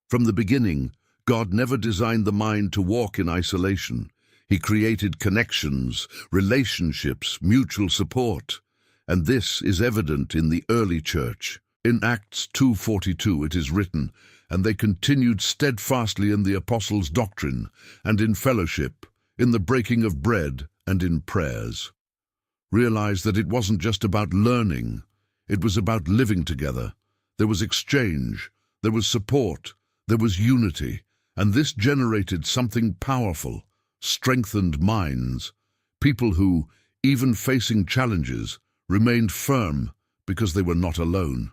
From the beginning, God never designed the mind to walk in isolation. He created connections, relationships, mutual support. And this is evident in the early church. In Acts 2:42 it is written, "And they continued steadfastly in the apostles' doctrine, and in fellowship, in the breaking of bread, and in prayers." Realize that it wasn't just about learning. It was about living together. There was exchange, there was support, there was unity, and this generated something powerful: strengthened minds, people who, even facing challenges, remained firm because they were not alone.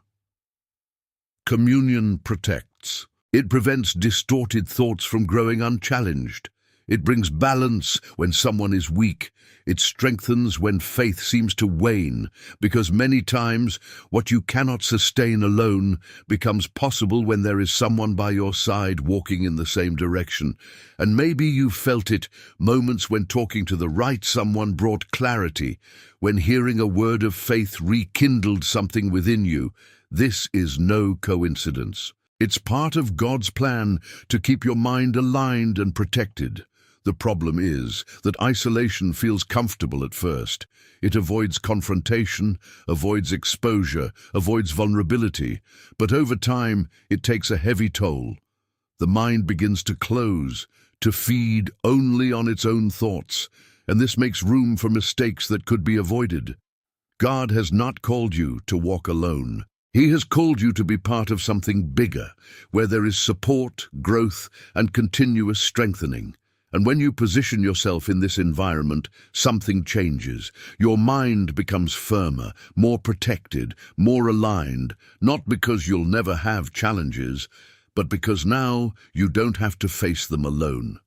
Communion protects. It prevents distorted thoughts from growing unchallenged. It brings balance when someone is weak. It strengthens when faith seems to wane, because many times what you cannot sustain alone becomes possible when there is someone by your side walking in the same direction. And maybe you felt it, moments when talking to the right someone brought clarity, when hearing a word of faith rekindled something within you. This is no coincidence. It's part of God's plan to keep your mind aligned and protected. The problem is that isolation feels comfortable at first. It avoids confrontation, avoids exposure, avoids vulnerability. But over time, it takes a heavy toll. The mind begins to close, to feed only on its own thoughts, and this makes room for mistakes that could be avoided. God has not called you to walk alone. He has called you to be part of something bigger, where there is support, growth, and continuous strengthening. And when you position yourself in this environment, something changes. Your mind becomes firmer, more protected, more aligned, not because you'll never have challenges, but because now you don't have to face them alone.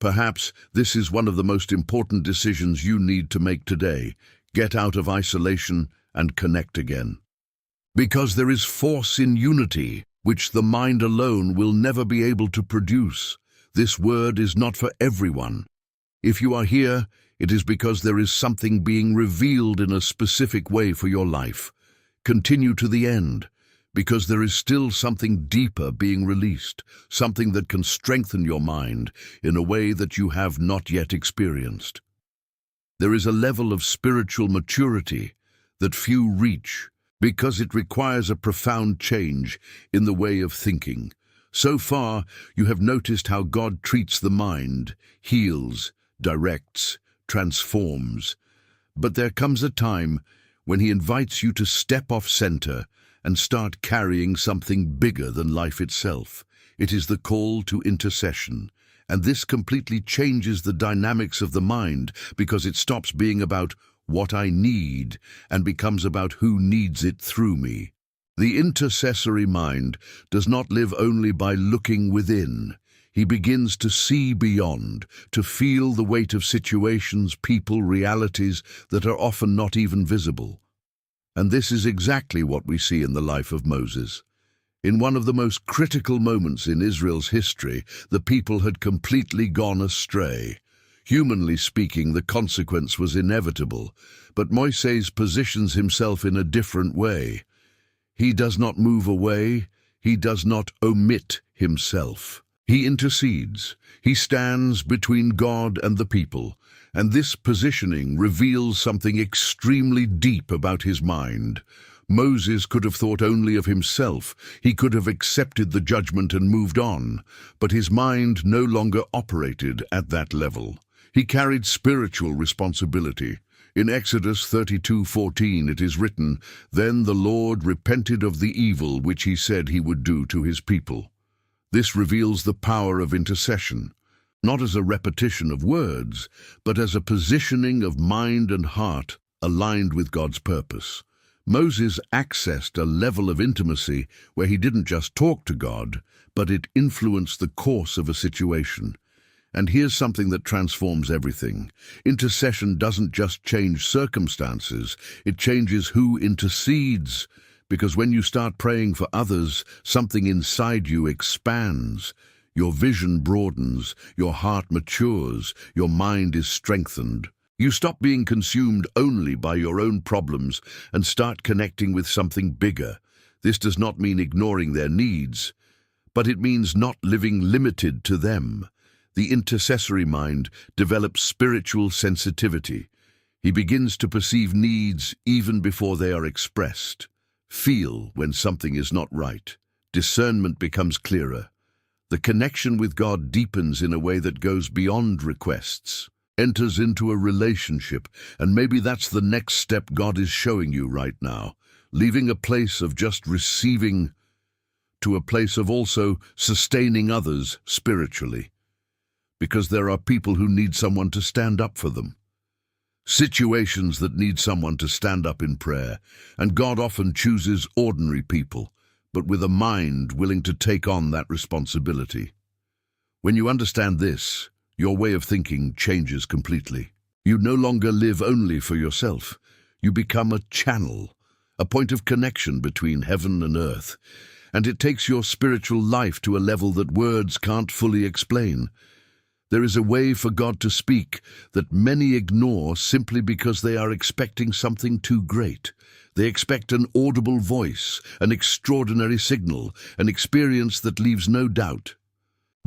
Perhaps this is one of the most important decisions you need to make today. Get out of isolation and connect again. Because there is force in unity, which the mind alone will never be able to produce. This word is not for everyone. If you are here, it is because there is something being revealed in a specific way for your life. Continue to the end, because there is still something deeper being released, something that can strengthen your mind in a way that you have not yet experienced. There is a level of spiritual maturity that few reach, because it requires a profound change in the way of thinking. So far, you have noticed how God treats the mind, heals, directs, transforms. But there comes a time when He invites you to step off center and start carrying something bigger than life itself. It is the call to intercession. And this completely changes the dynamics of the mind, because it stops being about what I need and becomes about who needs it through me. The intercessory mind does not live only by looking within. He begins to see beyond, to feel the weight of situations, people, realities that are often not even visible. And this is exactly what we see in the life of Moses. In one of the most critical moments in Israel's history, the people had completely gone astray. Humanly speaking, the consequence was inevitable, but Moses positions himself in a different way. He does not move away. He does not omit himself. He intercedes. He stands between God and the people, and this positioning reveals something extremely deep about his mind. Moses could have thought only of himself. He could have accepted the judgment and moved on, but his mind no longer operated at that level. He carried spiritual responsibility. In Exodus 32:14 it is written, "Then the Lord repented of the evil which He said He would do to His people." This reveals the power of intercession, not as a repetition of words, but as a positioning of mind and heart aligned with God's purpose. Moses accessed a level of intimacy where he didn't just talk to God, but it influenced the course of a situation. And here's something that transforms everything. Intercession doesn't just change circumstances, it changes who intercedes. Because when you start praying for others, something inside you expands. Your vision broadens, your heart matures, your mind is strengthened. You stop being consumed only by your own problems and start connecting with something bigger. This does not mean ignoring their needs, but it means not living limited to them. The intercessory mind develops spiritual sensitivity. He begins to perceive needs even before they are expressed. Feel when something is not right. Discernment becomes clearer. The connection with God deepens in a way that goes beyond requests, enters into a relationship, and maybe that's the next step God is showing you right now, leaving a place of just receiving to a place of also sustaining others spiritually. Because there are people who need someone to stand up for them. situations that need someone to stand up in prayer, and God often chooses ordinary people, but with a mind willing to take on that responsibility. When you understand this, your way of thinking changes completely. You no longer live only for yourself. You become a channel, a point of connection between heaven and earth, and it takes your spiritual life to a level that words can't fully explain. There is a way for God to speak that many ignore simply because they are expecting something too great. They expect an audible voice, an extraordinary signal, an experience that leaves no doubt.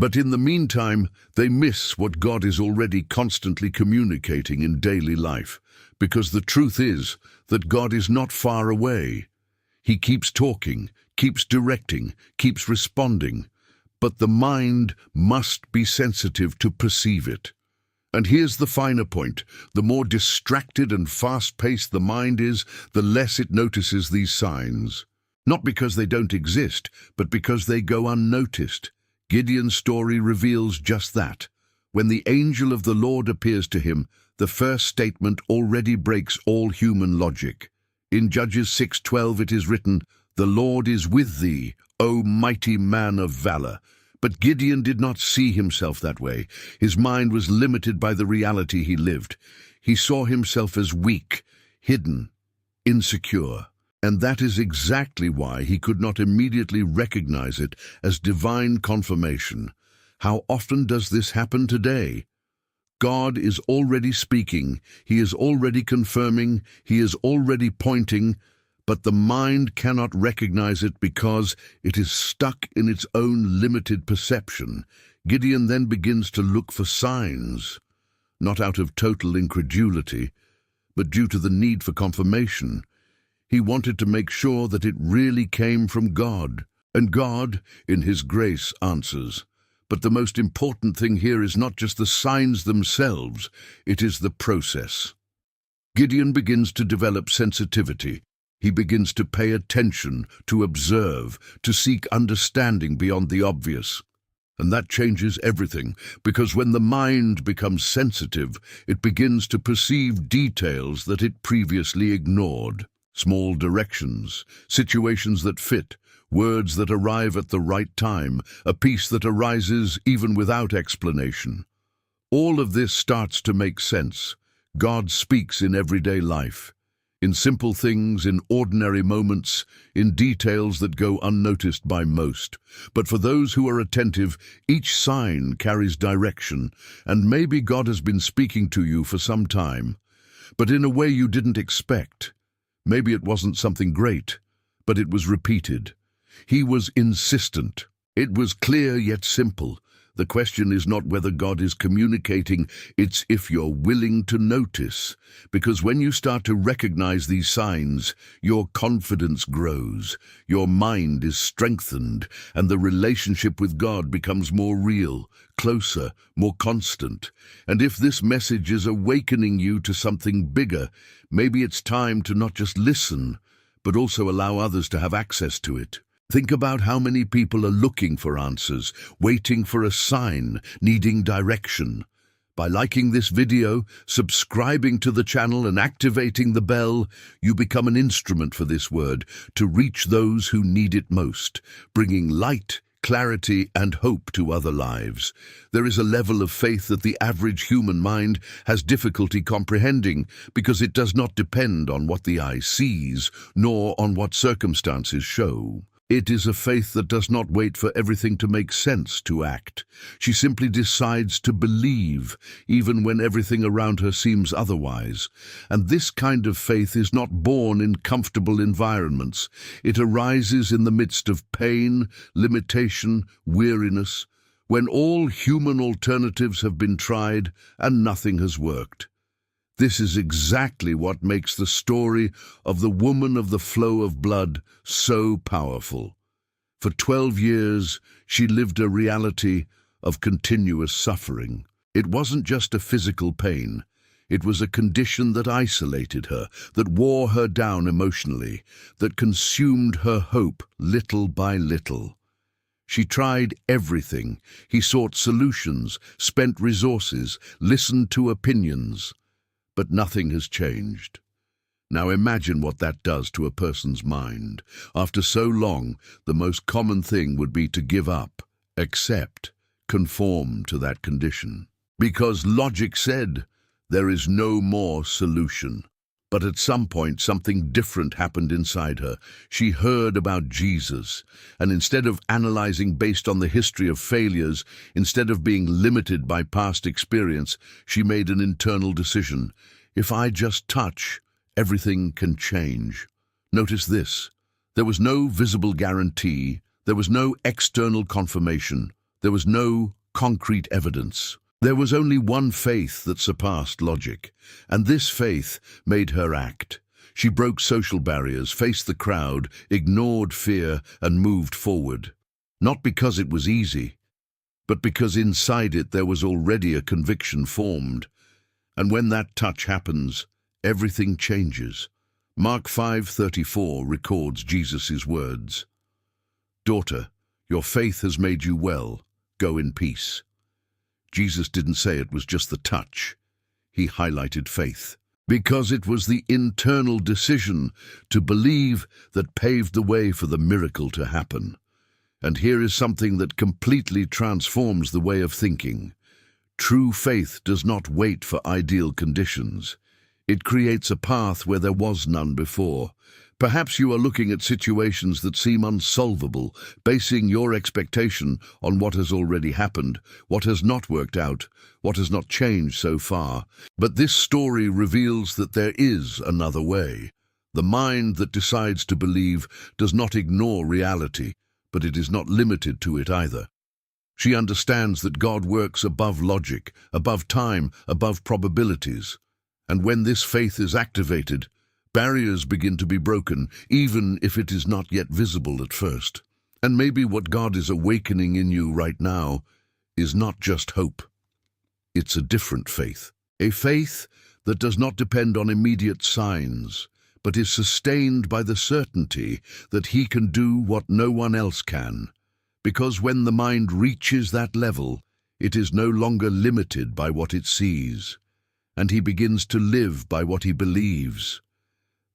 But in the meantime, they miss what God is already constantly communicating in daily life, because the truth is that God is not far away. He keeps talking, keeps directing, keeps responding, but the mind must be sensitive to perceive it. And here's the finer point. The more distracted and fast-paced the mind is, the less it notices these signs. Not because they don't exist, but because they go unnoticed. Gideon's story reveals just that. When the angel of the Lord appears to him, the first statement already breaks all human logic. In Judges 6:12 it is written, "The Lord is with thee, O mighty man of valor." But Gideon did not see himself that way. His mind was limited by the reality he lived. He saw himself as weak, hidden, insecure. And that is exactly why he could not immediately recognize it as divine confirmation. How often does this happen today? God is already speaking, He is already confirming, He is already pointing, but the mind cannot recognize it because it is stuck in its own limited perception. Gideon then begins to look for signs, not out of total incredulity, but due to the need for confirmation. He wanted to make sure that it really came from God, and God, in His grace, answers. But the most important thing here is not just the signs themselves, it is the process. Gideon begins to develop sensitivity. He begins to pay attention, to observe, to seek understanding beyond the obvious. And that changes everything, because when the mind becomes sensitive, it begins to perceive details that it previously ignored. Small directions, situations that fit, words that arrive at the right time, a peace that arises even without explanation. All of this starts to make sense. God speaks in everyday life, in simple things, in ordinary moments, in details that go unnoticed by most. But for those who are attentive, each sign carries direction, and maybe God has been speaking to you for some time, but in a way you didn't expect. Maybe it wasn't something great, but it was repeated. He was insistent. It was clear yet simple. The question is not whether God is communicating, it's if you're willing to notice. Because when you start to recognize these signs, your confidence grows, your mind is strengthened, and the relationship with God becomes more real, closer, more constant. And if this message is awakening you to something bigger, maybe it's time to not just listen, but also allow others to have access to it. Think about how many people are looking for answers, waiting for a sign, needing direction. By liking this video, subscribing to the channel and activating the bell, you become an instrument for this word to reach those who need it most, bringing light, clarity, and hope to other lives. There is a level of faith that the average human mind has difficulty comprehending because it does not depend on what the eye sees, nor on what circumstances show. It is a faith that does not wait for everything to make sense to act. She simply decides to believe, even when everything around her seems otherwise. And this kind of faith is not born in comfortable environments. It arises in the midst of pain, limitation, weariness, when all human alternatives have been tried and nothing has worked. This is exactly what makes the story of the woman of the flow of blood so powerful. For 12 years, she lived a reality of continuous suffering. It wasn't just a physical pain. It was a condition that isolated her, that wore her down emotionally, that consumed her hope little by little. She tried everything. He sought solutions, spent resources, listened to opinions. but nothing has changed. Now imagine what that does to a person's mind. After so long, the most common thing would be to give up, accept, conform to that condition. Because logic said, there is no more solution. But at some point, something different happened inside her. She heard about Jesus, and instead of analyzing based on the history of failures, instead of being limited by past experience, she made an internal decision. If I just touch, everything can change. Notice this. There was no visible guarantee. There was no external confirmation. There was no concrete evidence. There was only one faith that surpassed logic, and this faith made her act. She broke social barriers, faced the crowd, ignored fear, and moved forward. Not because it was easy, but because inside it there was already a conviction formed. And when that touch happens, everything changes. Mark 5:34 records Jesus' words, "Daughter, your faith has made you well. Go in peace." Jesus didn't say it was just the touch. He highlighted faith, because it was the internal decision to believe that paved the way for the miracle to happen. And here is something that completely transforms the way of thinking. True faith does not wait for ideal conditions. It creates a path where there was none before. Perhaps you are looking at situations that seem unsolvable, basing your expectation on what has already happened, what has not worked out, what has not changed so far. But this story reveals that there is another way. The mind that decides to believe does not ignore reality, but it is not limited to it either. She understands that God works above logic, above time, above probabilities. And when this faith is activated, barriers begin to be broken, even if it is not yet visible at first. And maybe what God is awakening in you right now is not just hope. It's a different faith. A faith that does not depend on immediate signs, but is sustained by the certainty that He can do what no one else can. Because when the mind reaches that level, it is no longer limited by what it sees, and he begins to live by what he believes.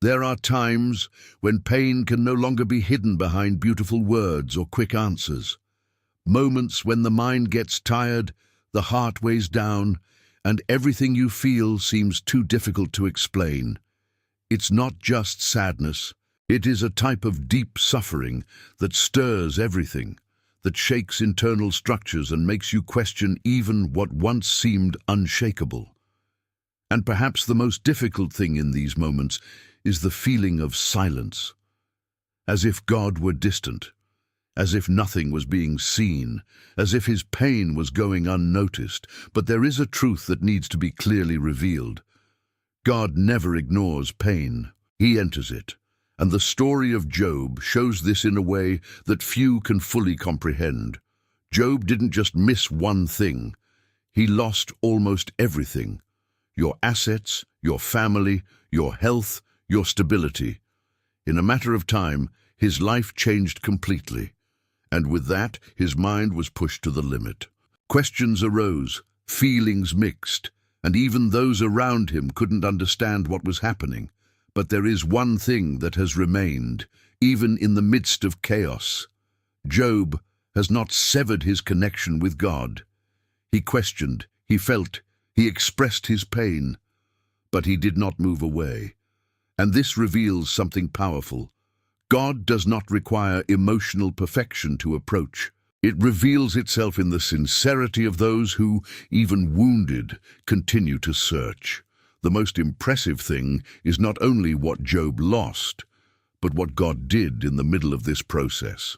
There are times when pain can no longer be hidden behind beautiful words or quick answers. Moments when the mind gets tired, the heart weighs down, and everything you feel seems too difficult to explain. It's not just sadness. It is a type of deep suffering that stirs everything, that shakes internal structures and makes you question even what once seemed unshakable. And perhaps the most difficult thing in these moments is the feeling of silence, as if God were distant, as if nothing was being seen, as if his pain was going unnoticed. But there is a truth that needs to be clearly revealed. God never ignores pain. He enters it. And the story of Job shows this in a way that few can fully comprehend. Job didn't just miss one thing. He lost almost everything. Your assets, your family, your health, your stability. In a matter of time, his life changed completely. And with that, his mind was pushed to the limit. Questions arose, feelings mixed, and even those around him couldn't understand what was happening. But there is one thing that has remained, even in the midst of chaos. Job has not severed his connection with God. He questioned, he felt, he expressed his pain, but he did not move away. And this reveals something powerful. God does not require emotional perfection to approach. It reveals itself in the sincerity of those who, even wounded, continue to search. The most impressive thing is not only what Job lost, but what God did in the middle of this process.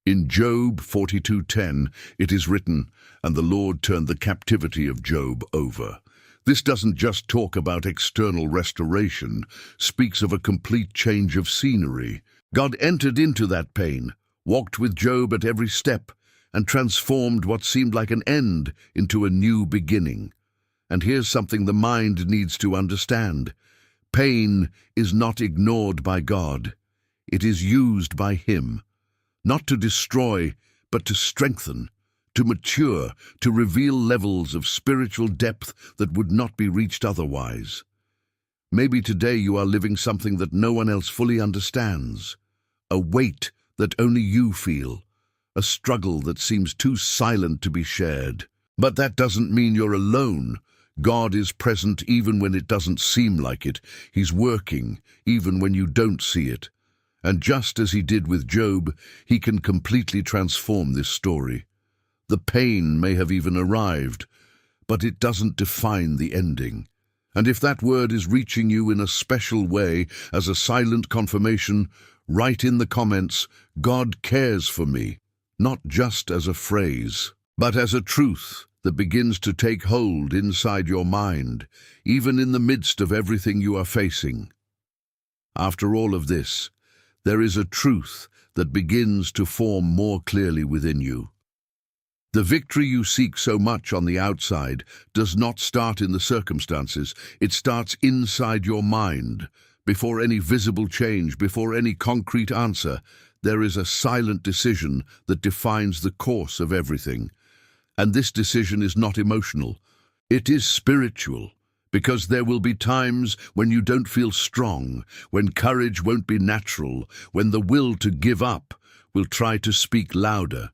In Job 42:10, it is written, "And the Lord turned the captivity of Job over." This doesn't just talk about external restoration, speaks of a complete change of scenery. God entered into that pain, walked with Job at every step, and transformed what seemed like an end into a new beginning. And here's something the mind needs to understand. Pain is not ignored by God. It is used by Him, not to destroy, but to strengthen, to mature, to reveal levels of spiritual depth that would not be reached otherwise. Maybe today you are living something that no one else fully understands, a weight that only you feel, a struggle that seems too silent to be shared. But that doesn't mean you're alone. God is present even when it doesn't seem like it. He's working even when you don't see it. And just as he did with Job, he can completely transform this story. The pain may have even arrived, but it doesn't define the ending. And if that word is reaching you in a special way, as a silent confirmation, write in the comments, "God cares for me," not just as a phrase, but as a truth that begins to take hold inside your mind, even in the midst of everything you are facing. After all of this, there is a truth that begins to form more clearly within you. The victory you seek so much on the outside does not start in the circumstances. It starts inside your mind. Before any visible change, before any concrete answer, there is a silent decision that defines the course of everything. And this decision is not emotional. It is spiritual, because there will be times when you don't feel strong, when courage won't be natural, when the will to give up will try to speak louder.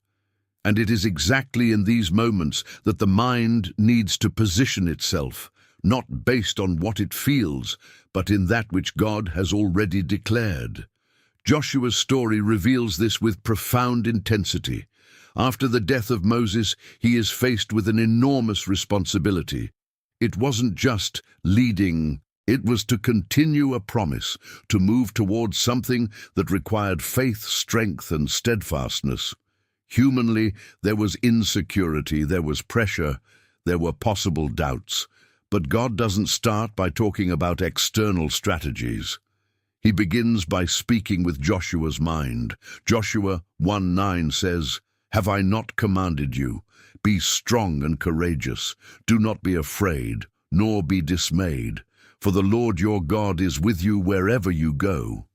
And it is exactly in these moments that the mind needs to position itself, not based on what it feels, but in that which God has already declared. Joshua's story reveals this with profound intensity. After the death of Moses, he is faced with an enormous responsibility. It wasn't just leading, it was to continue a promise, to move towards something that required faith, strength, and steadfastness. Humanly, there was insecurity, there was pressure, there were possible doubts. But God doesn't start by talking about external strategies. He begins by speaking with Joshua's mind. Joshua 1:9 says, "Have I not commanded you? Be strong and courageous. Do not be afraid, nor be dismayed, for the Lord your God is with you wherever you go."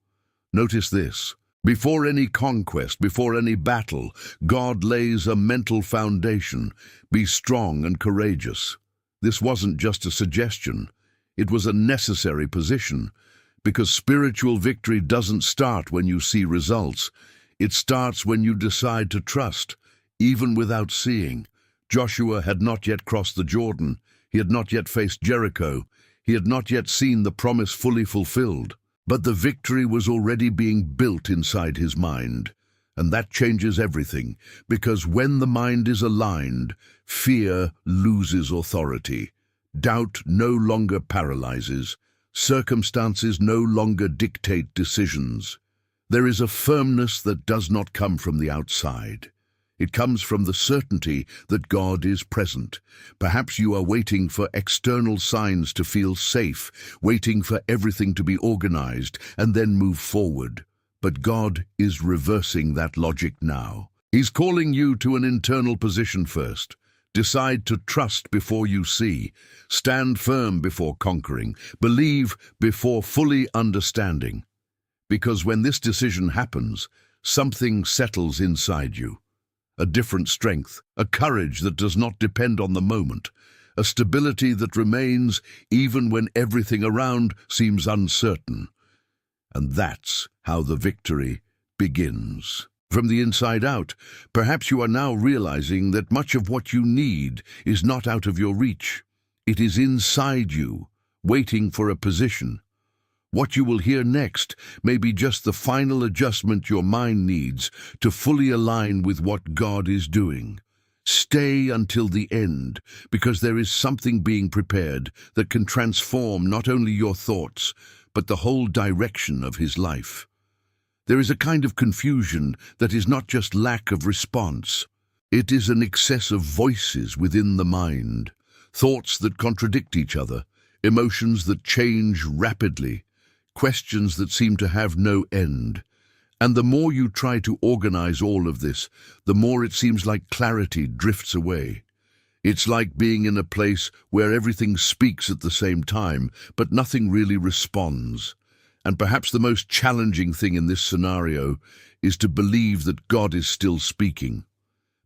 Notice this. Before any conquest, before any battle, God lays a mental foundation. Be strong and courageous. This wasn't just a suggestion. It was a necessary position, because spiritual victory doesn't start when you see results. It starts when you decide to trust, even without seeing. Joshua had not yet crossed the Jordan. He had not yet faced Jericho. He had not yet seen the promise fully fulfilled. But the victory was already being built inside his mind. And that changes everything, because when the mind is aligned, fear loses authority. Doubt no longer paralyzes. Circumstances no longer dictate decisions. There is a firmness that does not come from the outside. It comes from the certainty that God is present. Perhaps you are waiting for external signs to feel safe, waiting for everything to be organized and then move forward. But God is reversing that logic now. He's calling you to an internal position first. Decide to trust before you see. Stand firm before conquering. Believe before fully understanding. Because when this decision happens, something settles inside you. A different strength, a courage that does not depend on the moment, a stability that remains even when everything around seems uncertain. And that's how the victory begins. From the inside out, perhaps you are now realizing that much of what you need is not out of your reach. It is inside you, waiting for a position. What you will hear next may be just the final adjustment your mind needs to fully align with what God is doing. Stay until the end, because there is something being prepared that can transform not only your thoughts, but the whole direction of His life. There is a kind of confusion that is not just lack of response. It is an excess of voices within the mind, thoughts that contradict each other, emotions that change rapidly, questions that seem to have no end. And the more you try to organize all of this, the more it seems like clarity drifts away. It's like being in a place where everything speaks at the same time, but nothing really responds. And perhaps the most challenging thing in this scenario is to believe that God is still speaking.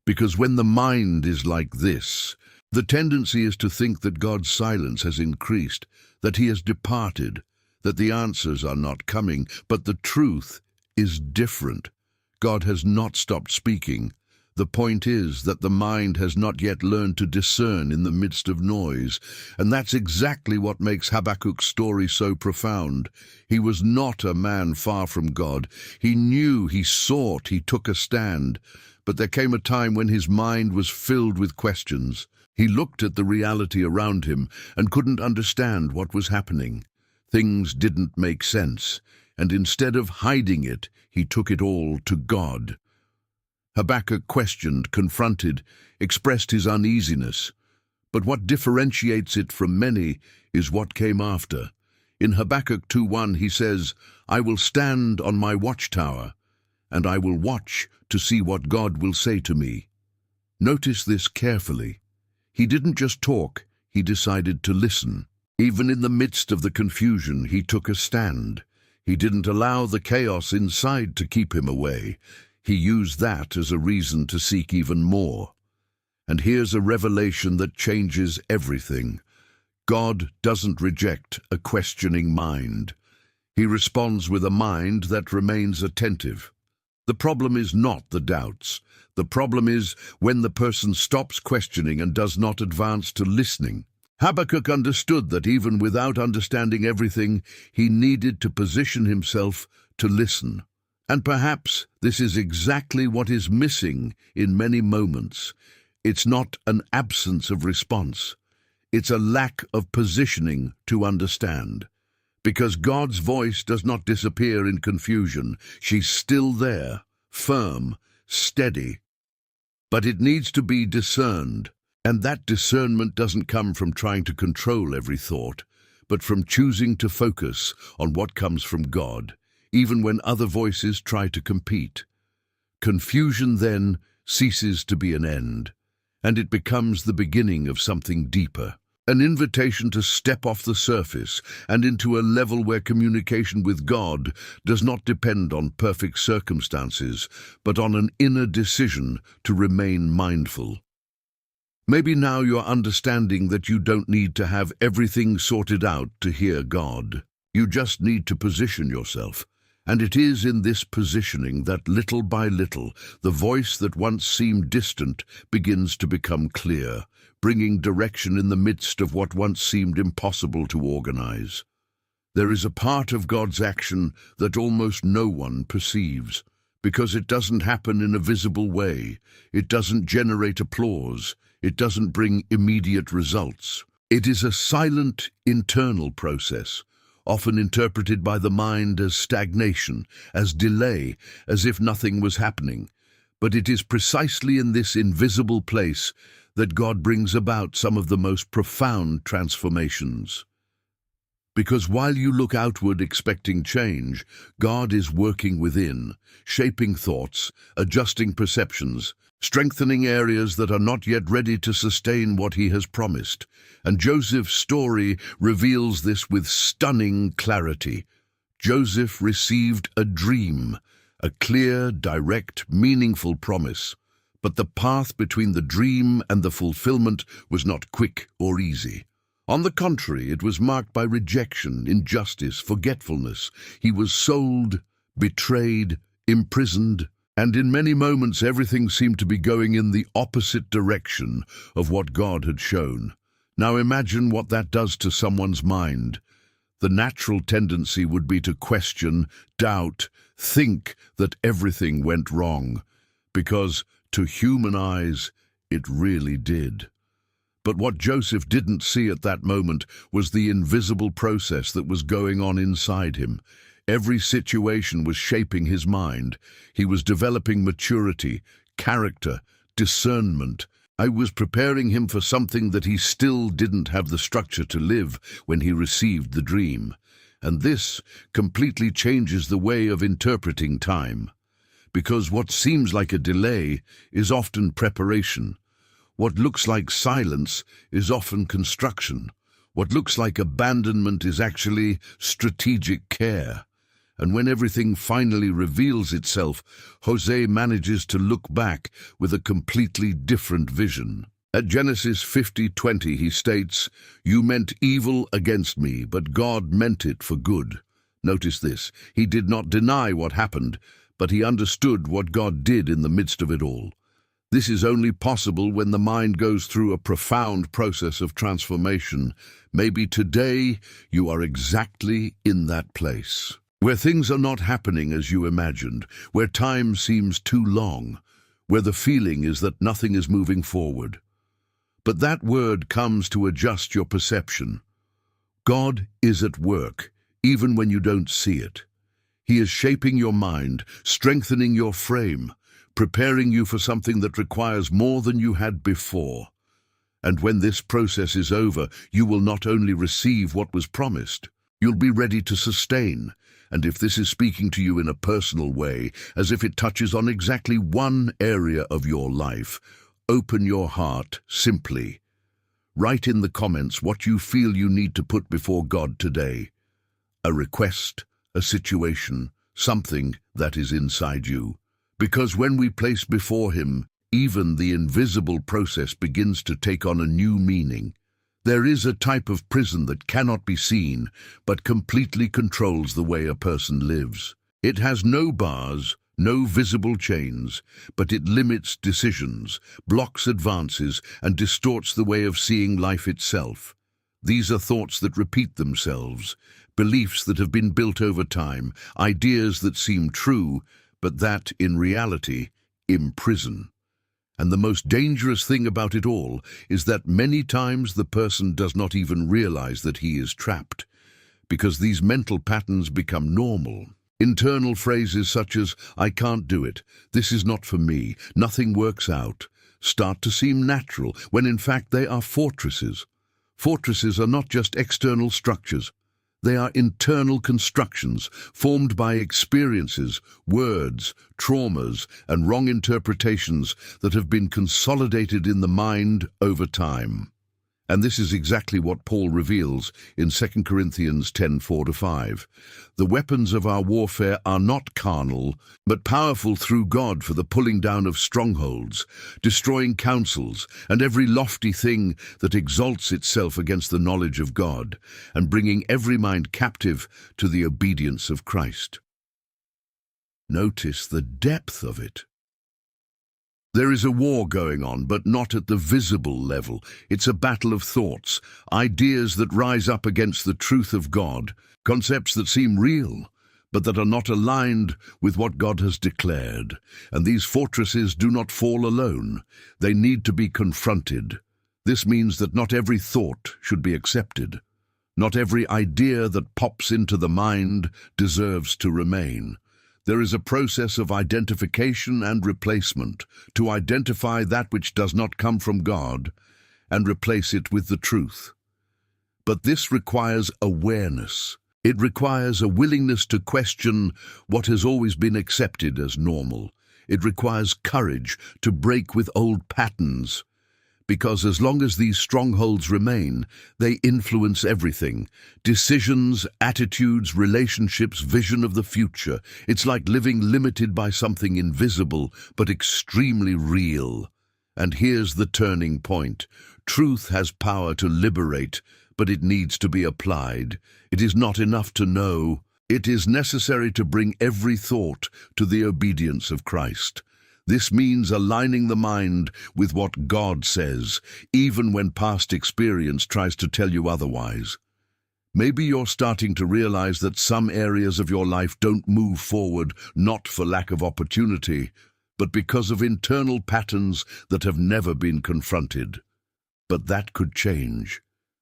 Because when the mind is like this, The tendency is to think that God's silence has increased, that he has departed, that the answers are not coming, but the truth is different. God has not stopped speaking. The point is that the mind has not yet learned to discern in the midst of noise, and that's exactly what makes Habakkuk's story so profound. He was not a man far from God. He knew, he sought, he took a stand, but there came a time when his mind was filled with questions. He looked at the reality around him and couldn't understand what was happening. Things didn't make sense, and instead of hiding it, he took it all to God. Habakkuk questioned, confronted, expressed his uneasiness. But what differentiates it from many is what came after. In Habakkuk 2:1 he says, "I will stand on my watchtower, and I will watch to see what God will say to me." Notice this carefully. He didn't just talk, he decided to listen. Even in the midst of the confusion, he took a stand. He didn't allow the chaos inside to keep him away. He used that as a reason to seek even more. And here's a revelation that changes everything. God doesn't reject a questioning mind. He responds with a mind that remains attentive. The problem is not the doubts. The problem is when the person stops questioning and does not advance to listening. Habakkuk understood that even without understanding everything, he needed to position himself to listen. And perhaps this is exactly what is missing in many moments. It's not an absence of response. It's a lack of positioning to understand. Because God's voice does not disappear in confusion. She's still there, firm, steady. But it needs to be discerned. And that discernment doesn't come from trying to control every thought, but from choosing to focus on what comes from God, even when other voices try to compete. Confusion then ceases to be an end, and it becomes the beginning of something deeper, an invitation to step off the surface and into a level where communication with God does not depend on perfect circumstances, but on an inner decision to remain mindful. Maybe now you're understanding that you don't need to have everything sorted out to hear God. You just need to position yourself. And it is in this positioning that little by little, the voice that once seemed distant begins to become clear, bringing direction in the midst of what once seemed impossible to organize. There is a part of God's action that almost no one perceives, because it doesn't happen in a visible way. It doesn't generate applause. It doesn't bring immediate results. It is a silent, internal process, often interpreted by the mind as stagnation, as delay, as if nothing was happening. But it is precisely in this invisible place that God brings about some of the most profound transformations. Because while you look outward expecting change, God is working within, shaping thoughts, adjusting perceptions, strengthening areas that are not yet ready to sustain what he has promised. And Joseph's story reveals this with stunning clarity. Joseph received a dream, a clear, direct, meaningful promise. But the path between the dream and the fulfillment was not quick or easy. On the contrary, it was marked by rejection, injustice, forgetfulness. He was sold, betrayed, imprisoned, and in many moments everything seemed to be going in the opposite direction of what God had shown. Now imagine what that does to someone's mind. The natural tendency would be to question, doubt, think that everything went wrong, because to human eyes it really did. But what Joseph didn't see at that moment was the invisible process that was going on inside him. Every situation was shaping his mind. He was developing maturity, character, discernment. I was preparing him for something that he still didn't have the structure to live when he received the dream. And this completely changes the way of interpreting time. Because what seems like a delay is often preparation. What looks like silence is often construction. What looks like abandonment is actually strategic care. And when everything finally reveals itself, Jose manages to look back with a completely different vision. At Genesis 50:20 he states, "You meant evil against me, but God meant it for good." Notice this, he did not deny what happened, but he understood what God did in the midst of it all. This is only possible when the mind goes through a profound process of transformation. Maybe today you are exactly in that place, where things are not happening as you imagined, where time seems too long, where the feeling is that nothing is moving forward. But that word comes to adjust your perception. God is at work, even when you don't see it. He is shaping your mind, strengthening your frame, preparing you for something that requires more than you had before. And when this process is over, you will not only receive what was promised, you'll be ready to sustain. And if this is speaking to you in a personal way, as if it touches on exactly one area of your life, open your heart simply. Write in the comments what you feel you need to put before God today. A request, a situation, something that is inside you. Because when we place before Him, even the invisible process begins to take on a new meaning. There is a type of prison that cannot be seen, but completely controls the way a person lives. It has no bars, no visible chains, but it limits decisions, blocks advances, and distorts the way of seeing life itself. These are thoughts that repeat themselves, beliefs that have been built over time, ideas that seem true, but that, in reality, imprison. And the most dangerous thing about it all is that many times the person does not even realize that he is trapped, because these mental patterns become normal. Internal phrases such as, "I can't do it," "This is not for me," "Nothing works out," start to seem natural, when in fact they are fortresses. Fortresses are not just external structures. They are internal constructions formed by experiences, words, traumas, and wrong interpretations that have been consolidated in the mind over time. And this is exactly what Paul reveals in 2 Corinthians 10:4-5. The weapons of our warfare are not carnal, but powerful through God for the pulling down of strongholds, destroying counsels, and every lofty thing that exalts itself against the knowledge of God, and bringing every mind captive to the obedience of Christ. Notice the depth of it. There is a war going on, but not at the visible level. It's a battle of thoughts, ideas that rise up against the truth of God, concepts that seem real, but that are not aligned with what God has declared. And these fortresses do not fall alone. They need to be confronted. This means that not every thought should be accepted. Not every idea that pops into the mind deserves to remain. There is a process of identification and replacement to identify that which does not come from God and replace it with the truth. But this requires awareness. It requires a willingness to question what has always been accepted as normal. It requires courage to break with old patterns, because as long as these strongholds remain, they influence everything. Decisions, attitudes, relationships, vision of the future. It's like living limited by something invisible, but extremely real. And here's the turning point. Truth has power to liberate, but it needs to be applied. It is not enough to know. It is necessary to bring every thought to the obedience of Christ. This means aligning the mind with what God says, even when past experience tries to tell you otherwise. Maybe you're starting to realize that some areas of your life don't move forward, not for lack of opportunity, but because of internal patterns that have never been confronted. But that could change,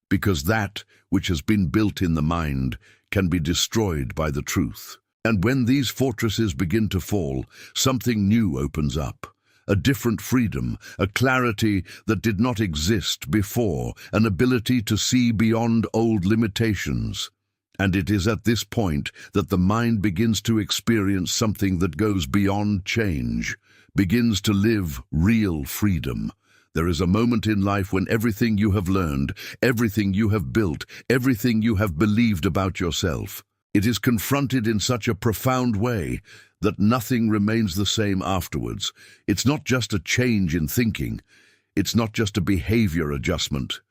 because that which has been built in the mind can be destroyed by the truth. And when these fortresses begin to fall, something new opens up. A different freedom, a clarity that did not exist before, an ability to see beyond old limitations. And it is at this point that the mind begins to experience something that goes beyond change, begins to live real freedom. There is a moment in life when everything you have learned, everything you have built, everything you have believed about yourself, it is confronted in such a profound way that nothing remains the same afterwards. It's not just a change in thinking. It's not just a behavior adjustment.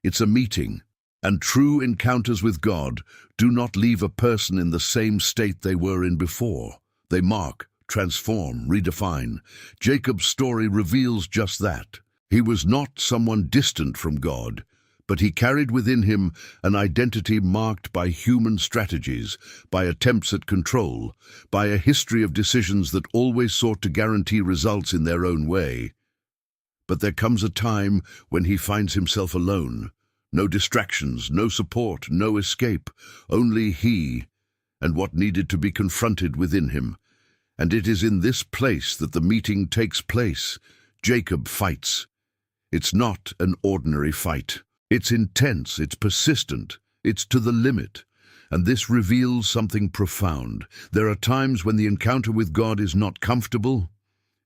It's a meeting. And true encounters with God do not leave a person in the same state they were in before. They mark, transform, redefine. Jacob's story reveals just that. He was not someone distant from God, but he carried within him an identity marked by human strategies, by attempts at control, by a history of decisions that always sought to guarantee results in their own way. But there comes a time when he finds himself alone. No distractions, no support, no escape, only he and what needed to be confronted within him. And it is in this place that the meeting takes place. Jacob fights. It's not an ordinary fight. It's intense, it's persistent, it's to the limit. And this reveals something profound. There are times when the encounter with God is not comfortable.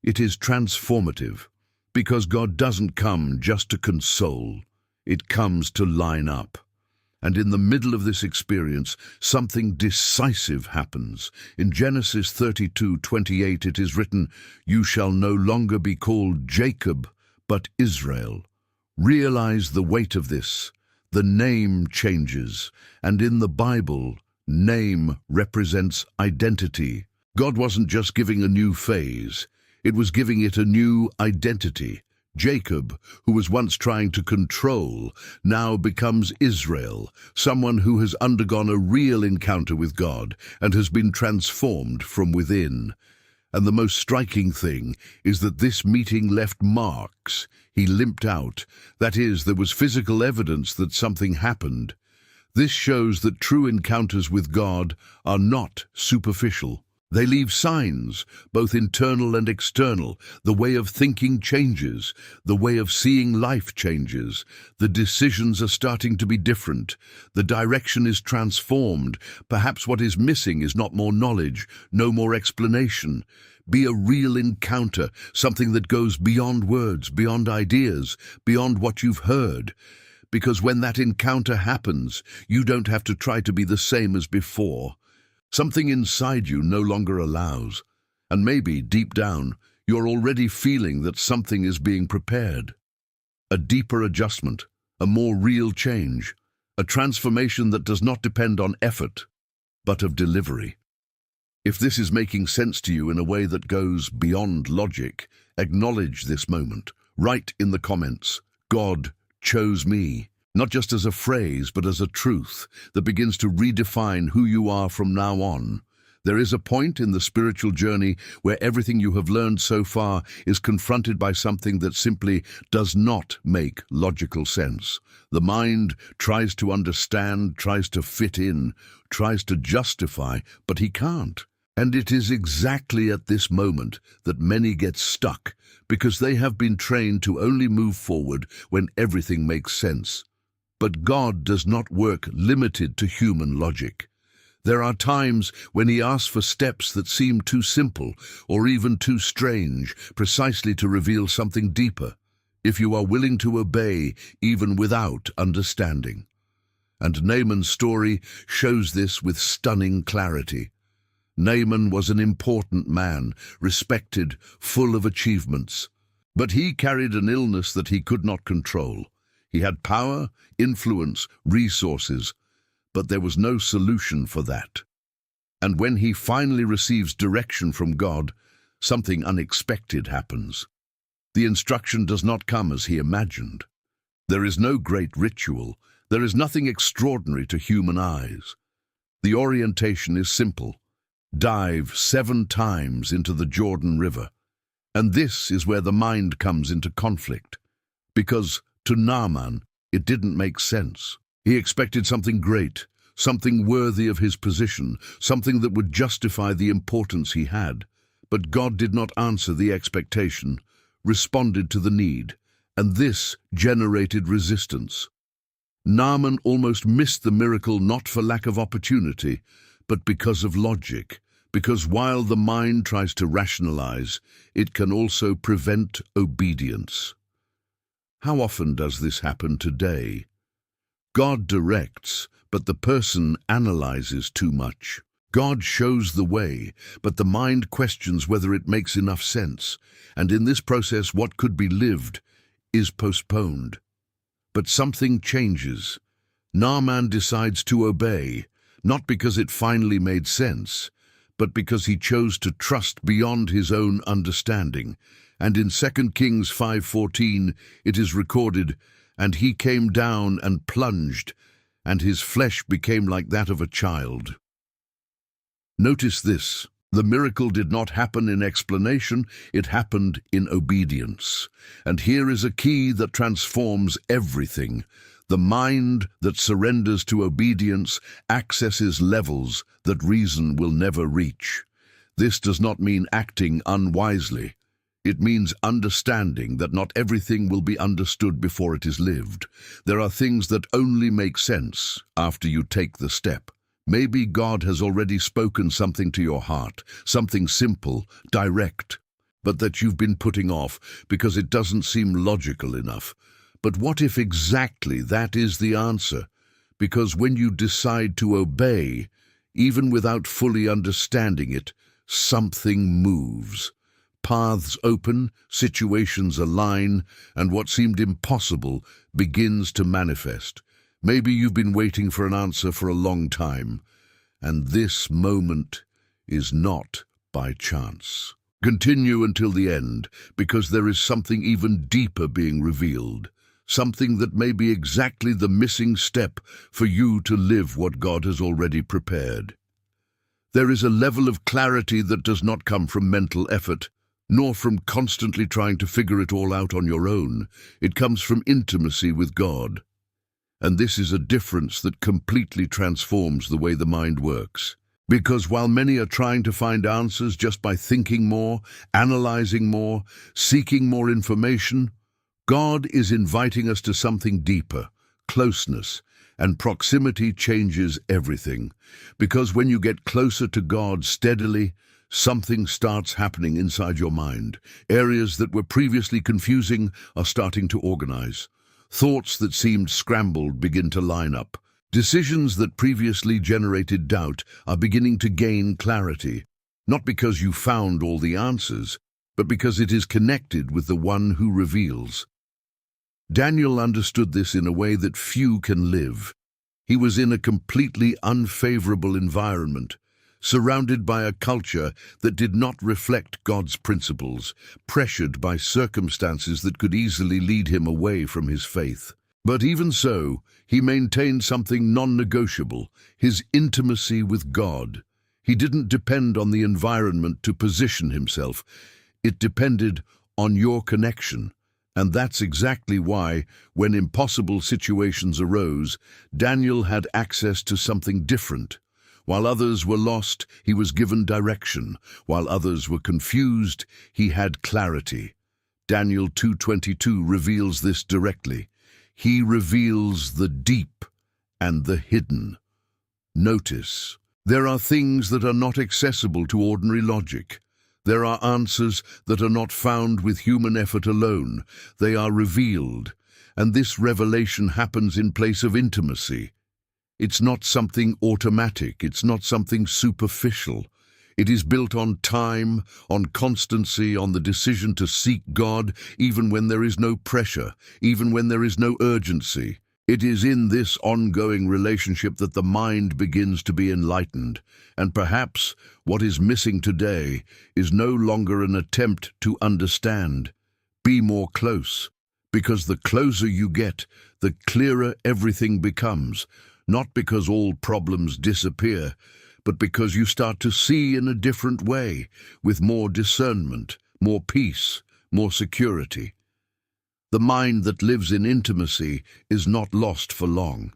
It is transformative, because God doesn't come just to console. It comes to line up. And in the middle of this experience, something decisive happens. In Genesis 32:28 it is written, "You shall no longer be called Jacob, but Israel." Realize the weight of this. The name changes, and in the Bible, name represents identity. God wasn't just giving a new phase, it was giving it a new identity. Jacob, who was once trying to control, now becomes Israel, someone who has undergone a real encounter with God and has been transformed from within. And the most striking thing is that this meeting left marks. He limped out. That is, there was physical evidence that something happened. This shows that true encounters with God are not superficial. They leave signs, both internal and external. The way of thinking changes. The way of seeing life changes. The decisions are starting to be different. The direction is transformed. Perhaps what is missing is not more knowledge, no more explanation. Be a real encounter, something that goes beyond words, beyond ideas, beyond what you've heard. Because when that encounter happens, you don't have to try to be the same as before. Something inside you no longer allows. And maybe, deep down, you're already feeling that something is being prepared. A deeper adjustment, a more real change, a transformation that does not depend on effort, but of delivery. If this is making sense to you in a way that goes beyond logic, acknowledge this moment. Write in the comments, "God chose me." Not just as a phrase, but as a truth that begins to redefine who you are from now on. There is a point in the spiritual journey where everything you have learned so far is confronted by something that simply does not make logical sense. The mind tries to understand, tries to fit in, tries to justify, but he can't. And it is exactly at this moment that many get stuck, because they have been trained to only move forward when everything makes sense. But God does not work limited to human logic. There are times when he asks for steps that seem too simple or even too strange, precisely to reveal something deeper, if you are willing to obey even without understanding. And Naaman's story shows this with stunning clarity. Naaman was an important man, respected, full of achievements. But he carried an illness that he could not control. He had power, influence, resources, but there was no solution for that. And when he finally receives direction from God, something unexpected happens. The instruction does not come as he imagined. There is no great ritual. There is nothing extraordinary to human eyes. The orientation is simple. Dive 7 times into the Jordan River. And this is where the mind comes into conflict. Because to Naaman, it didn't make sense. He expected something great, something worthy of his position, something that would justify the importance he had. But God did not answer the expectation, responded to the need, and this generated resistance. Naaman almost missed the miracle not for lack of opportunity, but because of logic. Because while the mind tries to rationalize, it can also prevent obedience. How often does this happen today? God directs, but the person analyzes too much. God shows the way, but the mind questions whether it makes enough sense. And in this process, what could be lived is postponed. But something changes. Naaman decides to obey, not because it finally made sense, but because he chose to trust beyond his own understanding. And in 2 Kings 5:14 it is recorded, "And he came down and plunged, and his flesh became like that of a child." Notice this. The miracle did not happen in explanation, it happened in obedience. And here is a key that transforms everything. The mind that surrenders to obedience accesses levels that reason will never reach. This does not mean acting unwisely. It means understanding that not everything will be understood before it is lived. There are things that only make sense after you take the step. Maybe God has already spoken something to your heart, something simple, direct, but that you've been putting off because it doesn't seem logical enough. But what if exactly that is the answer? Because when you decide to obey, even without fully understanding it, something moves. Paths open, situations align, and what seemed impossible begins to manifest. Maybe you've been waiting for an answer for a long time, and this moment is not by chance. Continue until the end, because there is something even deeper being revealed, something that may be exactly the missing step for you to live what God has already prepared. There is a level of clarity that does not come from mental effort, nor from constantly trying to figure it all out on your own. It comes from intimacy with God. And this is a difference that completely transforms the way the mind works. Because while many are trying to find answers just by thinking more, analyzing more, seeking more information, God is inviting us to something deeper, closeness, and proximity changes everything. Because when you get closer to God steadily, something starts happening inside your mind. Areas that were previously confusing are starting to organize. Thoughts that seemed scrambled begin to line up. Decisions that previously generated doubt are beginning to gain clarity, not because you found all the answers, but because it is connected with the one who reveals. Daniel understood this in a way that few can live. He was in a completely unfavorable environment, surrounded by a culture that did not reflect God's principles, pressured by circumstances that could easily lead him away from his faith. But even so, he maintained something non-negotiable, his intimacy with God. He didn't depend on the environment to position himself. It depended on your connection. And that's exactly why, when impossible situations arose, Daniel had access to something different. While others were lost, he was given direction. While others were confused, he had clarity. Daniel 2:22 reveals this directly. He reveals the deep and the hidden. Notice, there are things that are not accessible to ordinary logic. There are answers that are not found with human effort alone. They are revealed, and this revelation happens in place of intimacy. It's not something automatic, it's not something superficial. It is built on time, on constancy, on the decision to seek God, even when there is no pressure, even when there is no urgency. It is in this ongoing relationship that the mind begins to be enlightened, and perhaps what is missing today is no longer an attempt to understand. Be more close, because the closer you get, the clearer everything becomes, not because all problems disappear, but because you start to see in a different way, with more discernment, more peace, more security. The mind that lives in intimacy is not lost for long.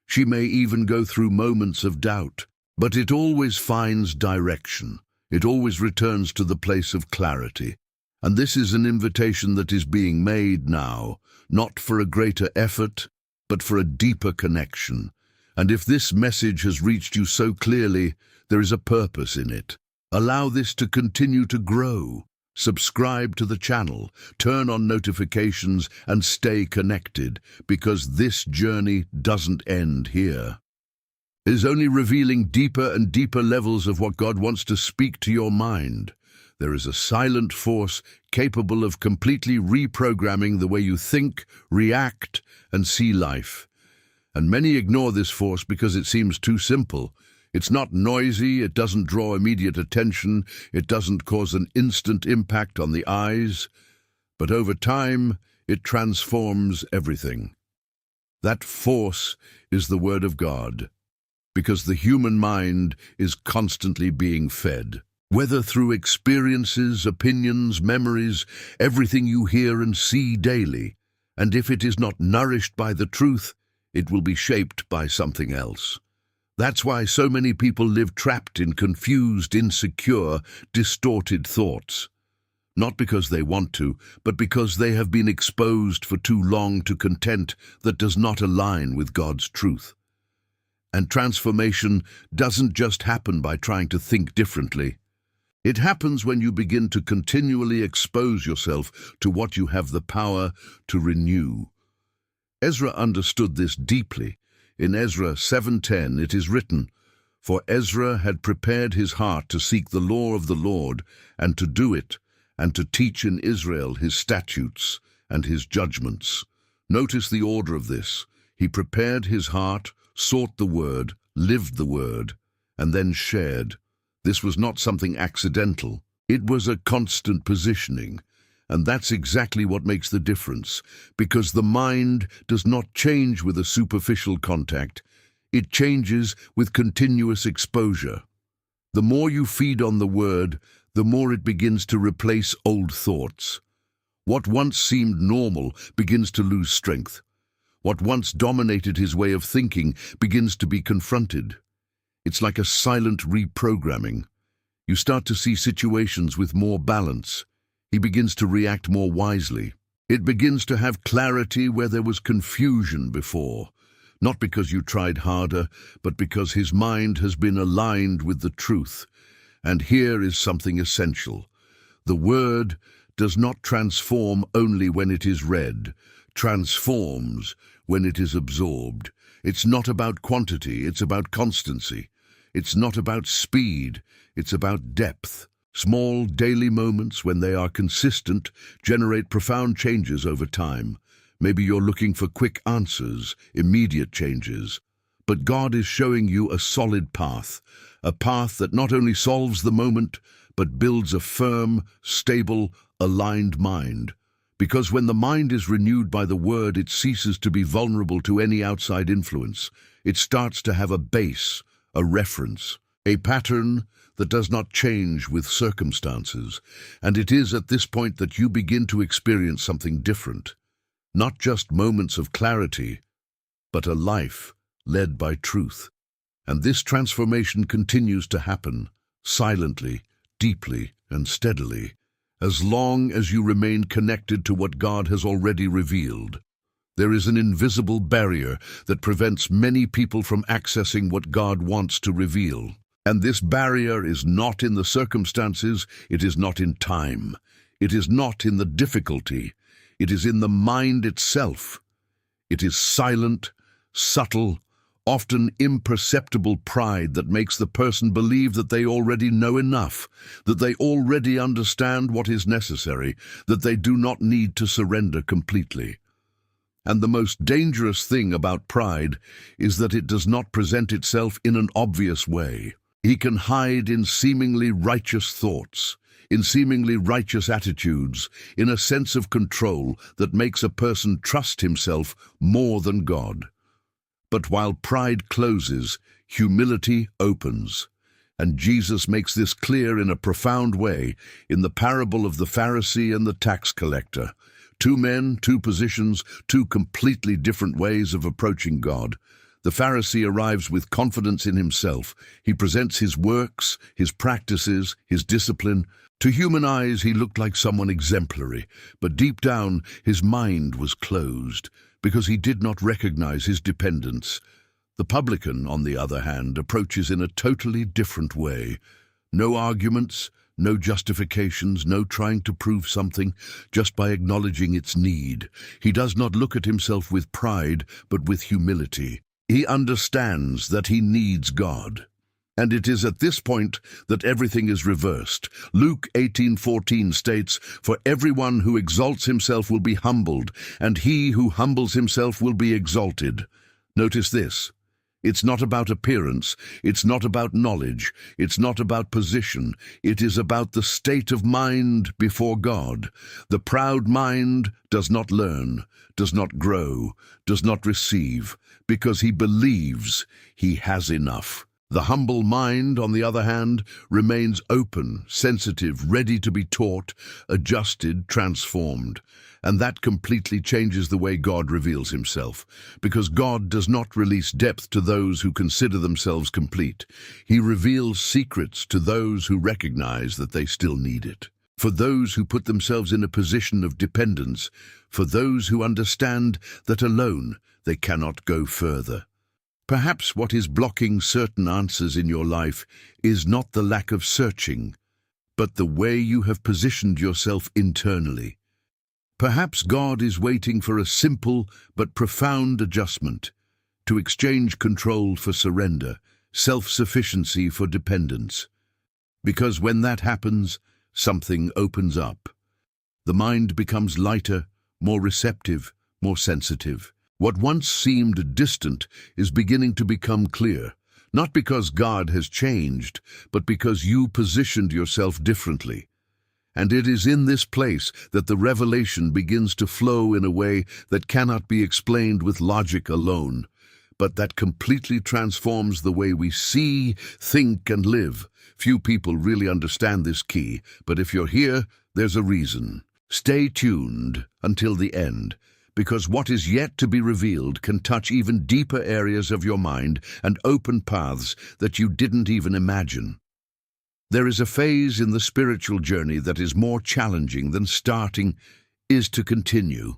She may even go through moments of doubt, but it always finds direction. It always returns to the place of clarity. And this is an invitation that is being made now, not for a greater effort, but for a deeper connection. And if this message has reached you so clearly, there is a purpose in it. Allow this to continue to grow. Subscribe to the channel, turn on notifications, and stay connected, because this journey doesn't end here. It is only revealing deeper and deeper levels of what God wants to speak to your mind. There is a silent force capable of completely reprogramming the way you think, react, and see life. And many ignore this force because it seems too simple. It's not noisy, it doesn't draw immediate attention, it doesn't cause an instant impact on the eyes, but over time, it transforms everything. That force is the Word of God, because the human mind is constantly being fed. Whether through experiences, opinions, memories, everything you hear and see daily, and if it is not nourished by the truth, it will be shaped by something else. That's why so many people live trapped in confused, insecure, distorted thoughts. Not because they want to, but because they have been exposed for too long to content that does not align with God's truth. And transformation doesn't just happen by trying to think differently. It happens when you begin to continually expose yourself to what you have the power to renew. Ezra understood this deeply. In Ezra 7:10 it is written, "For Ezra had prepared his heart to seek the law of the Lord, and to do it, and to teach in Israel his statutes and his judgments." Notice the order of this. He prepared his heart, sought the word, lived the word, and then shared. This was not something accidental. It was a constant positioning. And that's exactly what makes the difference, because the mind does not change with a superficial contact. It changes with continuous exposure. The more you feed on the word, the more it begins to replace old thoughts. What once seemed normal begins to lose strength. What once dominated his way of thinking begins to be confronted. It's like a silent reprogramming. You start to see situations with more balance. He begins to react more wisely. It begins to have clarity where there was confusion before, not because you tried harder, but because his mind has been aligned with the truth. And here is something essential. The word does not transform only when it is read, transforms when it is absorbed. It's not about quantity, it's about constancy. It's not about speed, it's about depth. Small daily moments, when they are consistent, generate profound changes over time. Maybe you're looking for quick answers, immediate changes. But God is showing you a solid path, a path that not only solves the moment, but builds a firm, stable, aligned mind. Because when the mind is renewed by the word, it ceases to be vulnerable to any outside influence. It starts to have a base, a reference, a pattern that does not change with circumstances. And it is at this point that you begin to experience something different. Not just moments of clarity, but a life led by truth. And this transformation continues to happen, silently, deeply, and steadily, as long as you remain connected to what God has already revealed. There is an invisible barrier that prevents many people from accessing what God wants to reveal. And this barrier is not in the circumstances, it is not in time, it is not in the difficulty, it is in the mind itself. It is silent, subtle, often imperceptible pride that makes the person believe that they already know enough, that they already understand what is necessary, that they do not need to surrender completely. And the most dangerous thing about pride is that it does not present itself in an obvious way. He can hide in seemingly righteous thoughts, in seemingly righteous attitudes, in a sense of control that makes a person trust himself more than God. But while pride closes, humility opens. And Jesus makes this clear in a profound way in the parable of the Pharisee and the tax collector. Two men, two positions, two completely different ways of approaching God. The Pharisee arrives with confidence in himself. He presents his works, his practices, his discipline. To human eyes, he looked like someone exemplary, but deep down, his mind was closed, because he did not recognize his dependence. The publican, on the other hand, approaches in a totally different way. No arguments, no justifications, no trying to prove something, just by acknowledging its need. He does not look at himself with pride, but with humility. He understands that he needs God. And it is at this point that everything is reversed. Luke 18:14 states, "For everyone who exalts himself will be humbled, and he who humbles himself will be exalted." Notice this. It's not about appearance, it's not about knowledge, it's not about position, it is about the state of mind before God. The proud mind does not learn, does not grow, does not receive, because he believes he has enough. The humble mind, on the other hand, remains open, sensitive, ready to be taught, adjusted, transformed. And that completely changes the way God reveals himself, because God does not release depth to those who consider themselves complete. He reveals secrets to those who recognize that they still need it. For those who put themselves in a position of dependence, for those who understand that alone they cannot go further. Perhaps what is blocking certain answers in your life is not the lack of searching, but the way you have positioned yourself internally. Perhaps God is waiting for a simple but profound adjustment, to exchange control for surrender, self-sufficiency for dependence. Because when that happens, something opens up. The mind becomes lighter, more receptive, more sensitive. What once seemed distant is beginning to become clear, not because God has changed, but because you positioned yourself differently. And it is in this place that the revelation begins to flow in a way that cannot be explained with logic alone, but that completely transforms the way we see, think, and live. Few people really understand this key, but if you're here, there's a reason. Stay tuned until the end, because what is yet to be revealed can touch even deeper areas of your mind and open paths that you didn't even imagine. There is a phase in the spiritual journey that is more challenging than starting is to continue.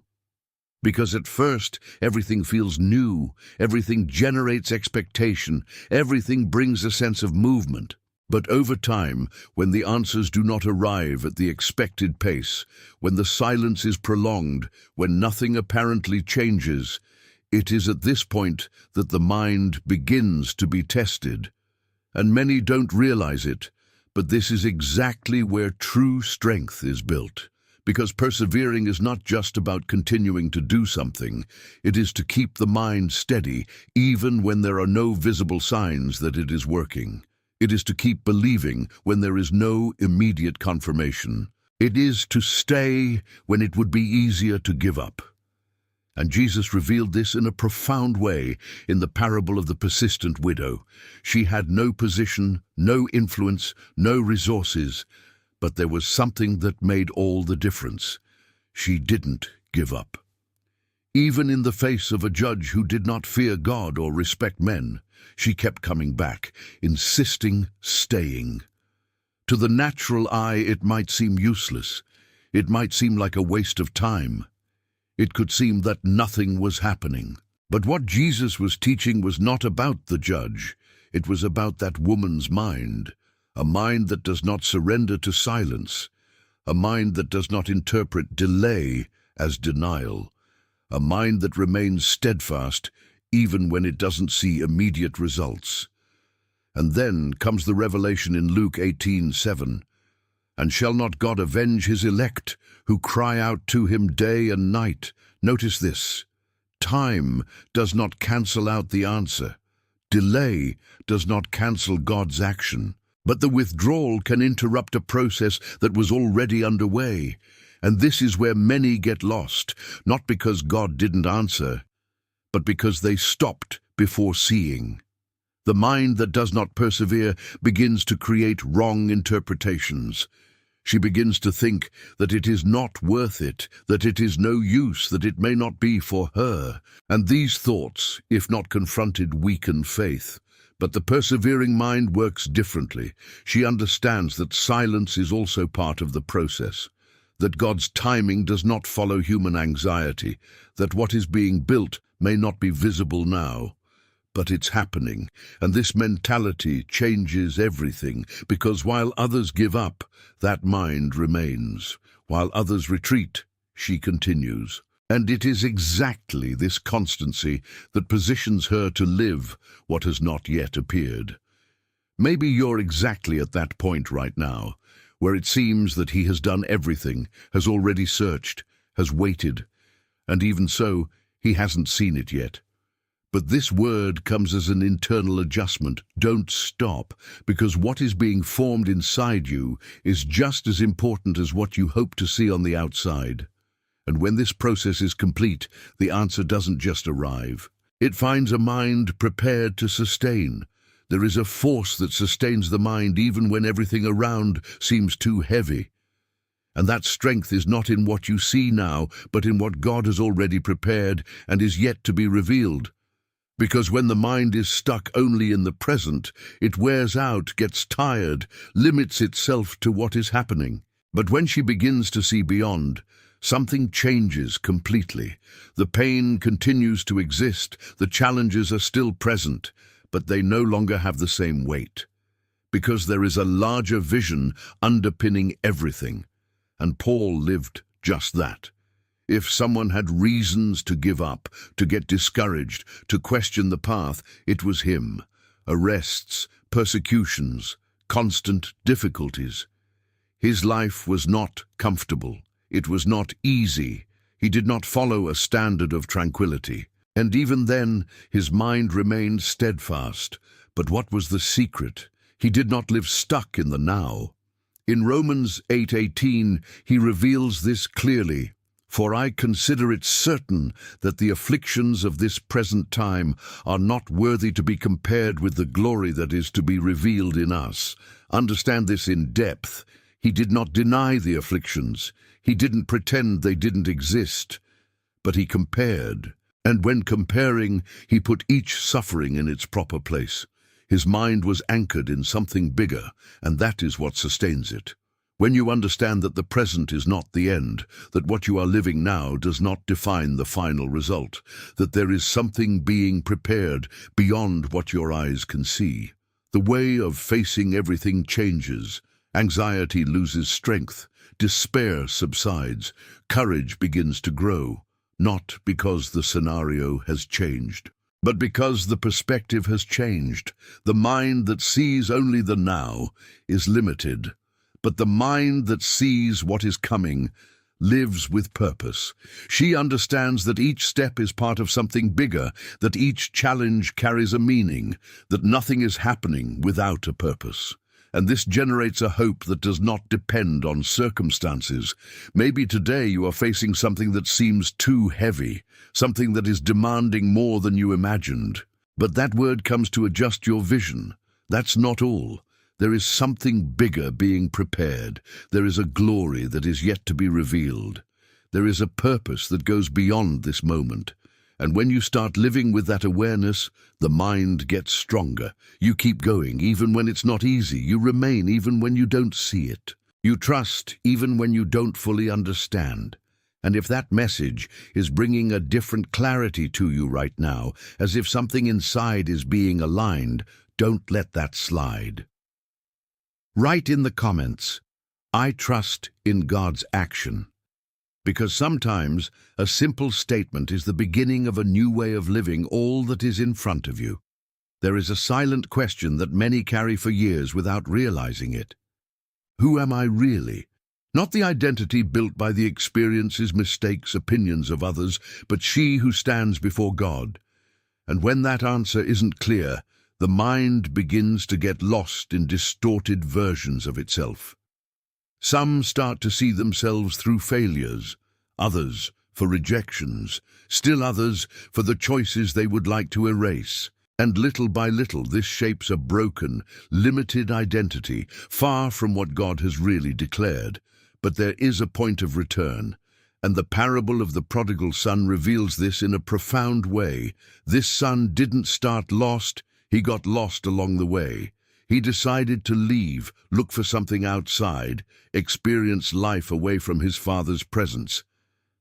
Because at first, everything feels new, everything generates expectation, everything brings a sense of movement. But over time, when the answers do not arrive at the expected pace, when the silence is prolonged, when nothing apparently changes, it is at this point that the mind begins to be tested. And many don't realize it, but this is exactly where true strength is built. Because persevering is not just about continuing to do something, it is to keep the mind steady, even when there are no visible signs that it is working. It is to keep believing when there is no immediate confirmation. It is to stay when it would be easier to give up. And Jesus revealed this in a profound way in the parable of the persistent widow. She had no position, no influence, no resources, but there was something that made all the difference. She didn't give up. Even in the face of a judge who did not fear God or respect men, she kept coming back, insisting, staying. To the natural eye, it might seem useless. It might seem like a waste of time. It could seem that nothing was happening. But what Jesus was teaching was not about the judge. It was about that woman's mind, a mind that does not surrender to silence, a mind that does not interpret delay as denial, a mind that remains steadfast even when it doesn't see immediate results. And then comes the revelation in Luke 18:7. And shall not God avenge his elect, who cry out to him day and night? Notice this. Time does not cancel out the answer. Delay does not cancel God's action. But the withdrawal can interrupt a process that was already underway. And this is where many get lost, not because God didn't answer, but because they stopped before seeing. The mind that does not persevere begins to create wrong interpretations. She begins to think that it is not worth it, that it is no use, that it may not be for her. And these thoughts, if not confronted, weaken faith. But the persevering mind works differently. She understands that silence is also part of the process, that God's timing does not follow human anxiety, that what is being built may not be visible now, but it's happening. And this mentality changes everything, because while others give up, that mind remains. While others retreat, she continues. And it is exactly this constancy that positions her to live what has not yet appeared. Maybe you're exactly at that point right now, where it seems that he has done everything, has already searched, has waited, and even so, he hasn't seen it yet. But this word comes as an internal adjustment. Don't stop, because what is being formed inside you is just as important as what you hope to see on the outside. And when this process is complete, the answer doesn't just arrive. It finds a mind prepared to sustain. There is a force that sustains the mind even when everything around seems too heavy. And that strength is not in what you see now, but in what God has already prepared and is yet to be revealed. Because when the mind is stuck only in the present, it wears out, gets tired, limits itself to what is happening. But when she begins to see beyond, something changes completely. The pain continues to exist, the challenges are still present, but they no longer have the same weight. Because there is a larger vision underpinning everything. And Paul lived just that. If someone had reasons to give up, to get discouraged, to question the path, it was him. Arrests, persecutions, constant difficulties. His life was not comfortable. It was not easy. He did not follow a standard of tranquility. And even then, his mind remained steadfast. But what was the secret? He did not live stuck in the now. In Romans 8:18, he reveals this clearly. For I consider it certain that the afflictions of this present time are not worthy to be compared with the glory that is to be revealed in us. Understand this in depth. He did not deny the afflictions. He didn't pretend they didn't exist. But he compared. And when comparing, he put each suffering in its proper place. His mind was anchored in something bigger, and that is what sustains it. When you understand that the present is not the end, that what you are living now does not define the final result, that there is something being prepared beyond what your eyes can see, the way of facing everything changes. Anxiety loses strength, despair subsides, courage begins to grow, not because the scenario has changed, but because the perspective has changed. The mind that sees only the now is limited. But the mind that sees what is coming lives with purpose. She understands that each step is part of something bigger, that each challenge carries a meaning, that nothing is happening without a purpose. And this generates a hope that does not depend on circumstances. Maybe today you are facing something that seems too heavy, something that is demanding more than you imagined. But that word comes to adjust your vision. That's not all. There is something bigger being prepared. There is a glory that is yet to be revealed. There is a purpose that goes beyond this moment. And when you start living with that awareness, the mind gets stronger. You keep going even when it's not easy. You remain even when you don't see it. You trust even when you don't fully understand. And if that message is bringing a different clarity to you right now, as if something inside is being aligned, don't let that slide. Write in the comments, I trust in God's action. Because sometimes a simple statement is the beginning of a new way of living all that is in front of you. There is a silent question that many carry for years without realizing it. Who am I really? Not the identity built by the experiences, mistakes, opinions of others, but she who stands before God. And when that answer isn't clear, the mind begins to get lost in distorted versions of itself. Some start to see themselves through failures, others for rejections, still others for the choices they would like to erase. And little by little this shapes a broken, limited identity, far from what God has really declared. But there is a point of return, and the parable of the prodigal son reveals this in a profound way. This son didn't start lost. He got lost along the way. He decided to leave, look for something outside, experience life away from his father's presence.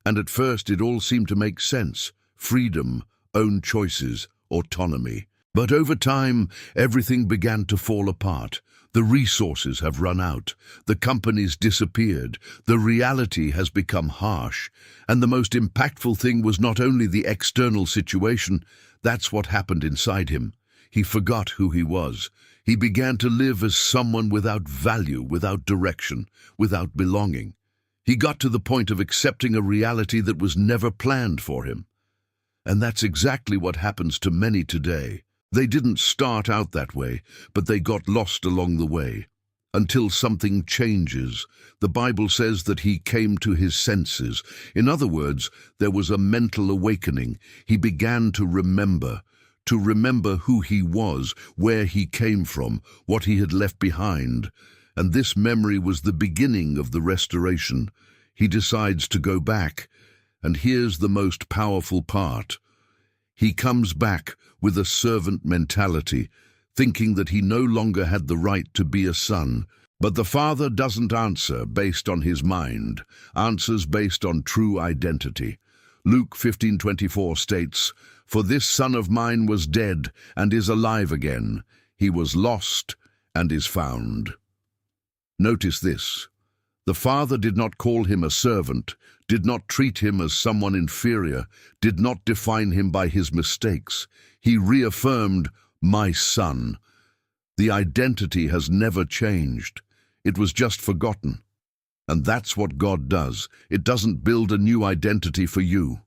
And at first it all seemed to make sense. Freedom, own choices, autonomy. But over time, everything began to fall apart. The resources have run out. The companies disappeared. The reality has become harsh. And the most impactful thing was not only the external situation, that's what happened inside him. He forgot who he was. He began to live as someone without value, without direction, without belonging. He got to the point of accepting a reality that was never planned for him. And that's exactly what happens to many today. They didn't start out that way, but they got lost along the way. Until something changes. The Bible says that he came to his senses. In other words, there was a mental awakening. He began to remember who he was, where he came from, what he had left behind. And this memory was the beginning of the restoration. He decides to go back. And here's the most powerful part. He comes back with a servant mentality, thinking that he no longer had the right to be a son. But the Father doesn't answer based on his mind, answers based on true identity. Luke 15:24 states, "For this son of mine was dead and is alive again. He was lost and is found." Notice this. The Father did not call him a servant, did not treat him as someone inferior, did not define him by his mistakes. He reaffirmed, "My son." The identity has never changed. It was just forgotten. And that's what God does. It doesn't build a new identity for you.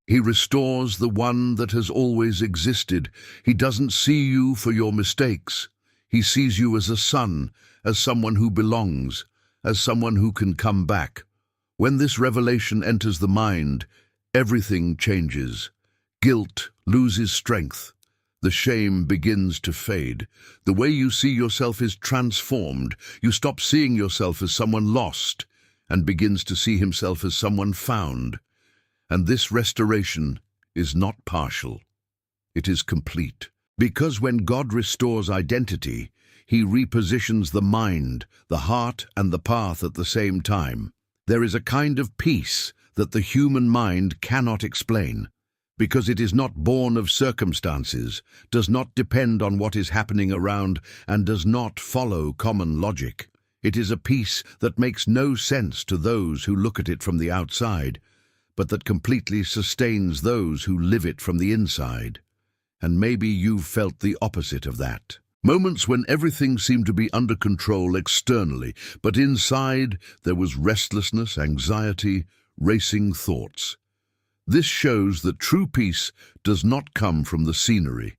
He restores the one that has always existed. He doesn't see you for your mistakes. He sees you as a son, as someone who belongs, as someone who can come back. When this revelation enters the mind, everything changes. Guilt loses strength. The shame begins to fade. The way you see yourself is transformed. You stop seeing yourself as someone lost and begins to see himself as someone found. And this restoration is not partial. It is complete. Because when God restores identity, he repositions the mind, the heart, and the path at the same time. There is a kind of peace that the human mind cannot explain, because it is not born of circumstances, does not depend on what is happening around, and does not follow common logic. It is a peace that makes no sense to those who look at it from the outside, but that completely sustains those who live it from the inside. And maybe you've felt the opposite of that. Moments when everything seemed to be under control externally, but inside there was restlessness, anxiety, racing thoughts. This shows that true peace does not come from the scenery.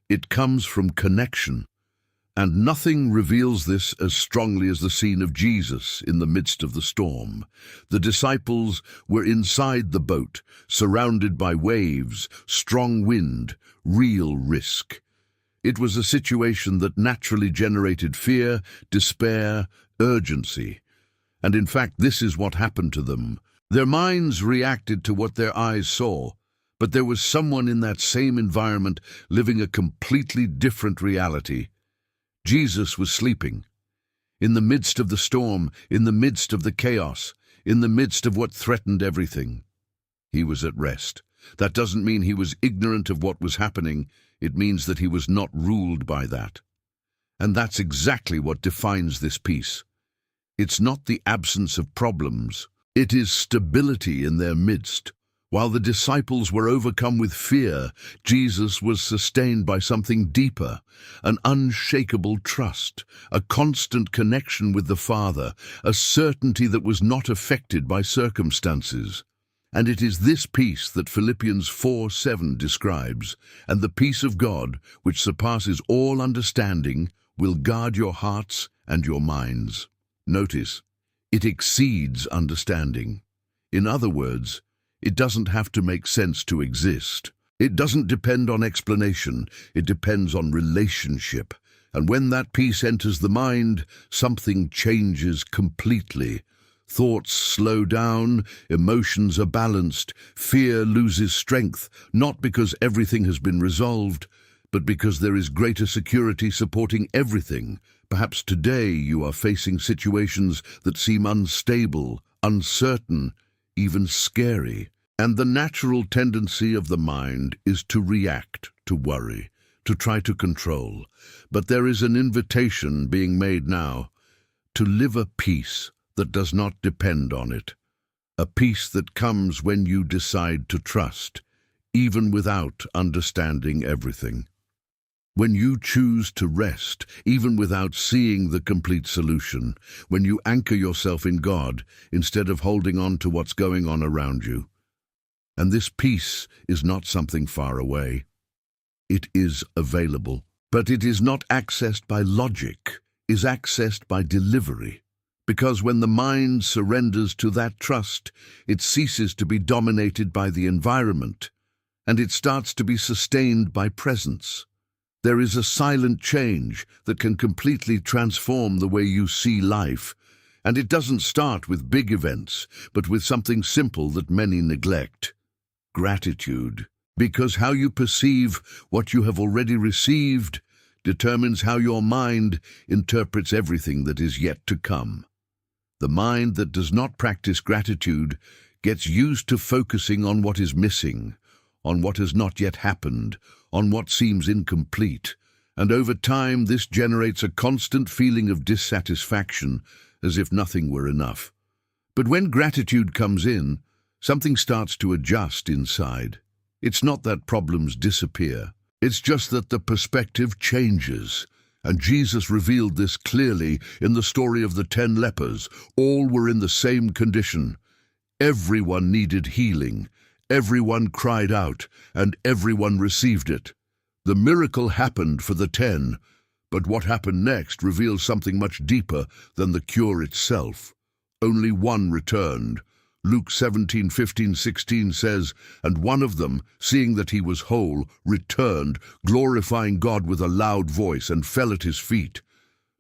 It comes from connection. And nothing reveals this as strongly as the scene of Jesus in the midst of the storm. The disciples were inside the boat, surrounded by waves, strong wind, real risk. It was a situation that naturally generated fear, despair, urgency. And in fact, this is what happened to them. Their minds reacted to what their eyes saw, but there was someone in that same environment living a completely different reality. Jesus was sleeping. In the midst of the storm, in the midst of the chaos, in the midst of what threatened everything, he was at rest. That doesn't mean he was ignorant of what was happening. It means that he was not ruled by that. And that's exactly what defines this peace. It's not the absence of problems. It is stability in their midst. While the disciples were overcome with fear, Jesus was sustained by something deeper, an unshakable trust, a constant connection with the Father, a certainty that was not affected by circumstances. And it is this peace that Philippians 4:7 describes, "And the peace of God, which surpasses all understanding, will guard your hearts and your minds." Notice, it exceeds understanding. In other words, it doesn't have to make sense to exist. It doesn't depend on explanation. It depends on relationship. And when that peace enters the mind, something changes completely. Thoughts slow down, emotions are balanced, fear loses strength, not because everything has been resolved, but because there is greater security supporting everything. Perhaps today you are facing situations that seem unstable, uncertain, even scary. And the natural tendency of the mind is to react, to worry, to try to control. But there is an invitation being made now to live a peace that does not depend on it, a peace that comes when you decide to trust, even without understanding everything. When you choose to rest, even without seeing the complete solution, when you anchor yourself in God instead of holding on to what's going on around you. And this peace is not something far away. It is available, but it is not accessed by logic, is accessed by delivery. Because when the mind surrenders to that trust, it ceases to be dominated by the environment, and it starts to be sustained by presence. There is a silent change that can completely transform the way you see life, and it doesn't start with big events, but with something simple that many neglect: gratitude. Because how you perceive what you have already received determines how your mind interprets everything that is yet to come. The mind that does not practice gratitude gets used to focusing on what is missing, on what has not yet happened, on what seems incomplete, and over time this generates a constant feeling of dissatisfaction, as if nothing were enough. But when gratitude comes in, something starts to adjust inside. It's not that problems disappear, it's just that the perspective changes. And Jesus revealed this clearly in the story of the 10 lepers. All were in the same condition. Everyone needed healing. Everyone cried out, and everyone received it. The miracle happened for the 10, but what happened next reveals something much deeper than the cure itself. Only one returned. Luke 17:15-16 says, "And one of them, seeing that he was whole, returned, glorifying God with a loud voice, and fell at his feet."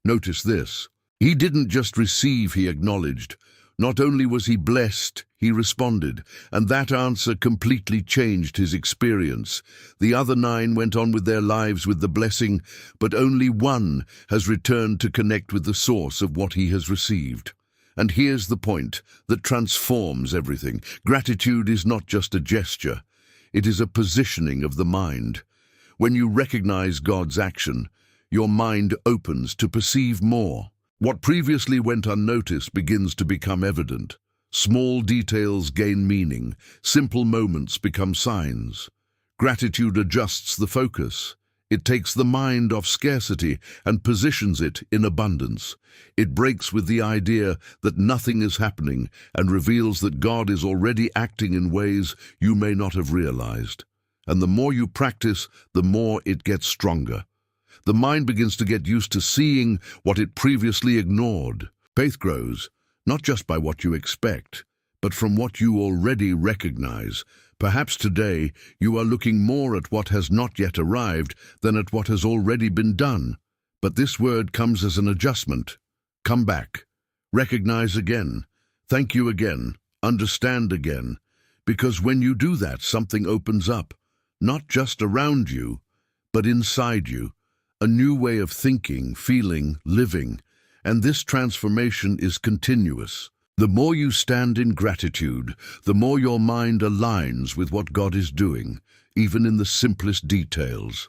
Notice this. He didn't just receive, he acknowledged. Not only was he blessed, he responded, and that answer completely changed his experience. The other 9 went on with their lives with the blessing, but only one has returned to connect with the source of what he has received. And here's the point that transforms everything. Gratitude is not just a gesture. It is a positioning of the mind. When you recognize God's action, your mind opens to perceive more. What previously went unnoticed begins to become evident. Small details gain meaning. Simple moments become signs. Gratitude adjusts the focus. It takes the mind off scarcity and positions it in abundance. It breaks with the idea that nothing is happening and reveals that God is already acting in ways you may not have realized. And the more you practice, the more it gets stronger. The mind begins to get used to seeing what it previously ignored. Faith grows, not just by what you expect, but from what you already recognize. Perhaps today you are looking more at what has not yet arrived than at what has already been done. But this word comes as an adjustment. Come back. Recognize again. Thank you again. Understand again. Because when you do that, something opens up, not just around you, but inside you. A new way of thinking, feeling, living. And this transformation is continuous. The more you stand in gratitude, the more your mind aligns with what God is doing, even in the simplest details.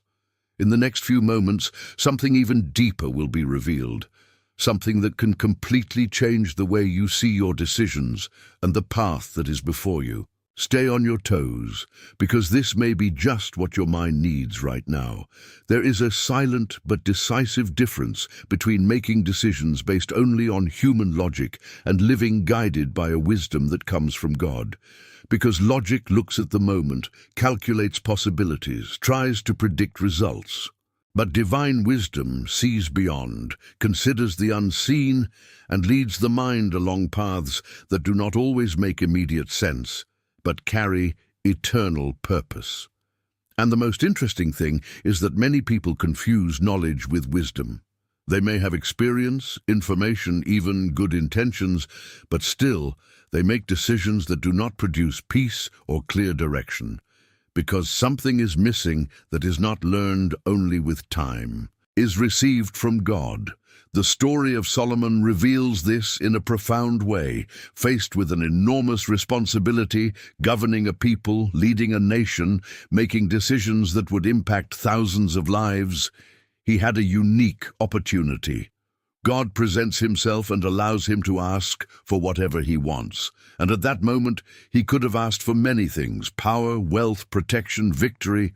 In the next few moments, something even deeper will be revealed, something that can completely change the way you see your decisions and the path that is before you. Stay on your toes, because this may be just what your mind needs right now. There is a silent but decisive difference between making decisions based only on human logic and living guided by a wisdom that comes from God. Because logic looks at the moment, calculates possibilities, tries to predict results. But divine wisdom sees beyond, considers the unseen, and leads the mind along paths that do not always make immediate sense, but carry eternal purpose. And the most interesting thing is that many people confuse knowledge with wisdom. They may have experience, information, even good intentions, but still they make decisions that do not produce peace or clear direction, because something is missing that is not learned only with time, is received from God. The story of Solomon reveals this in a profound way. Faced with an enormous responsibility, governing a people, leading a nation, making decisions that would impact thousands of lives, he had a unique opportunity. God presents himself and allows him to ask for whatever he wants. And at that moment, he could have asked for many things: power, wealth, protection, victory.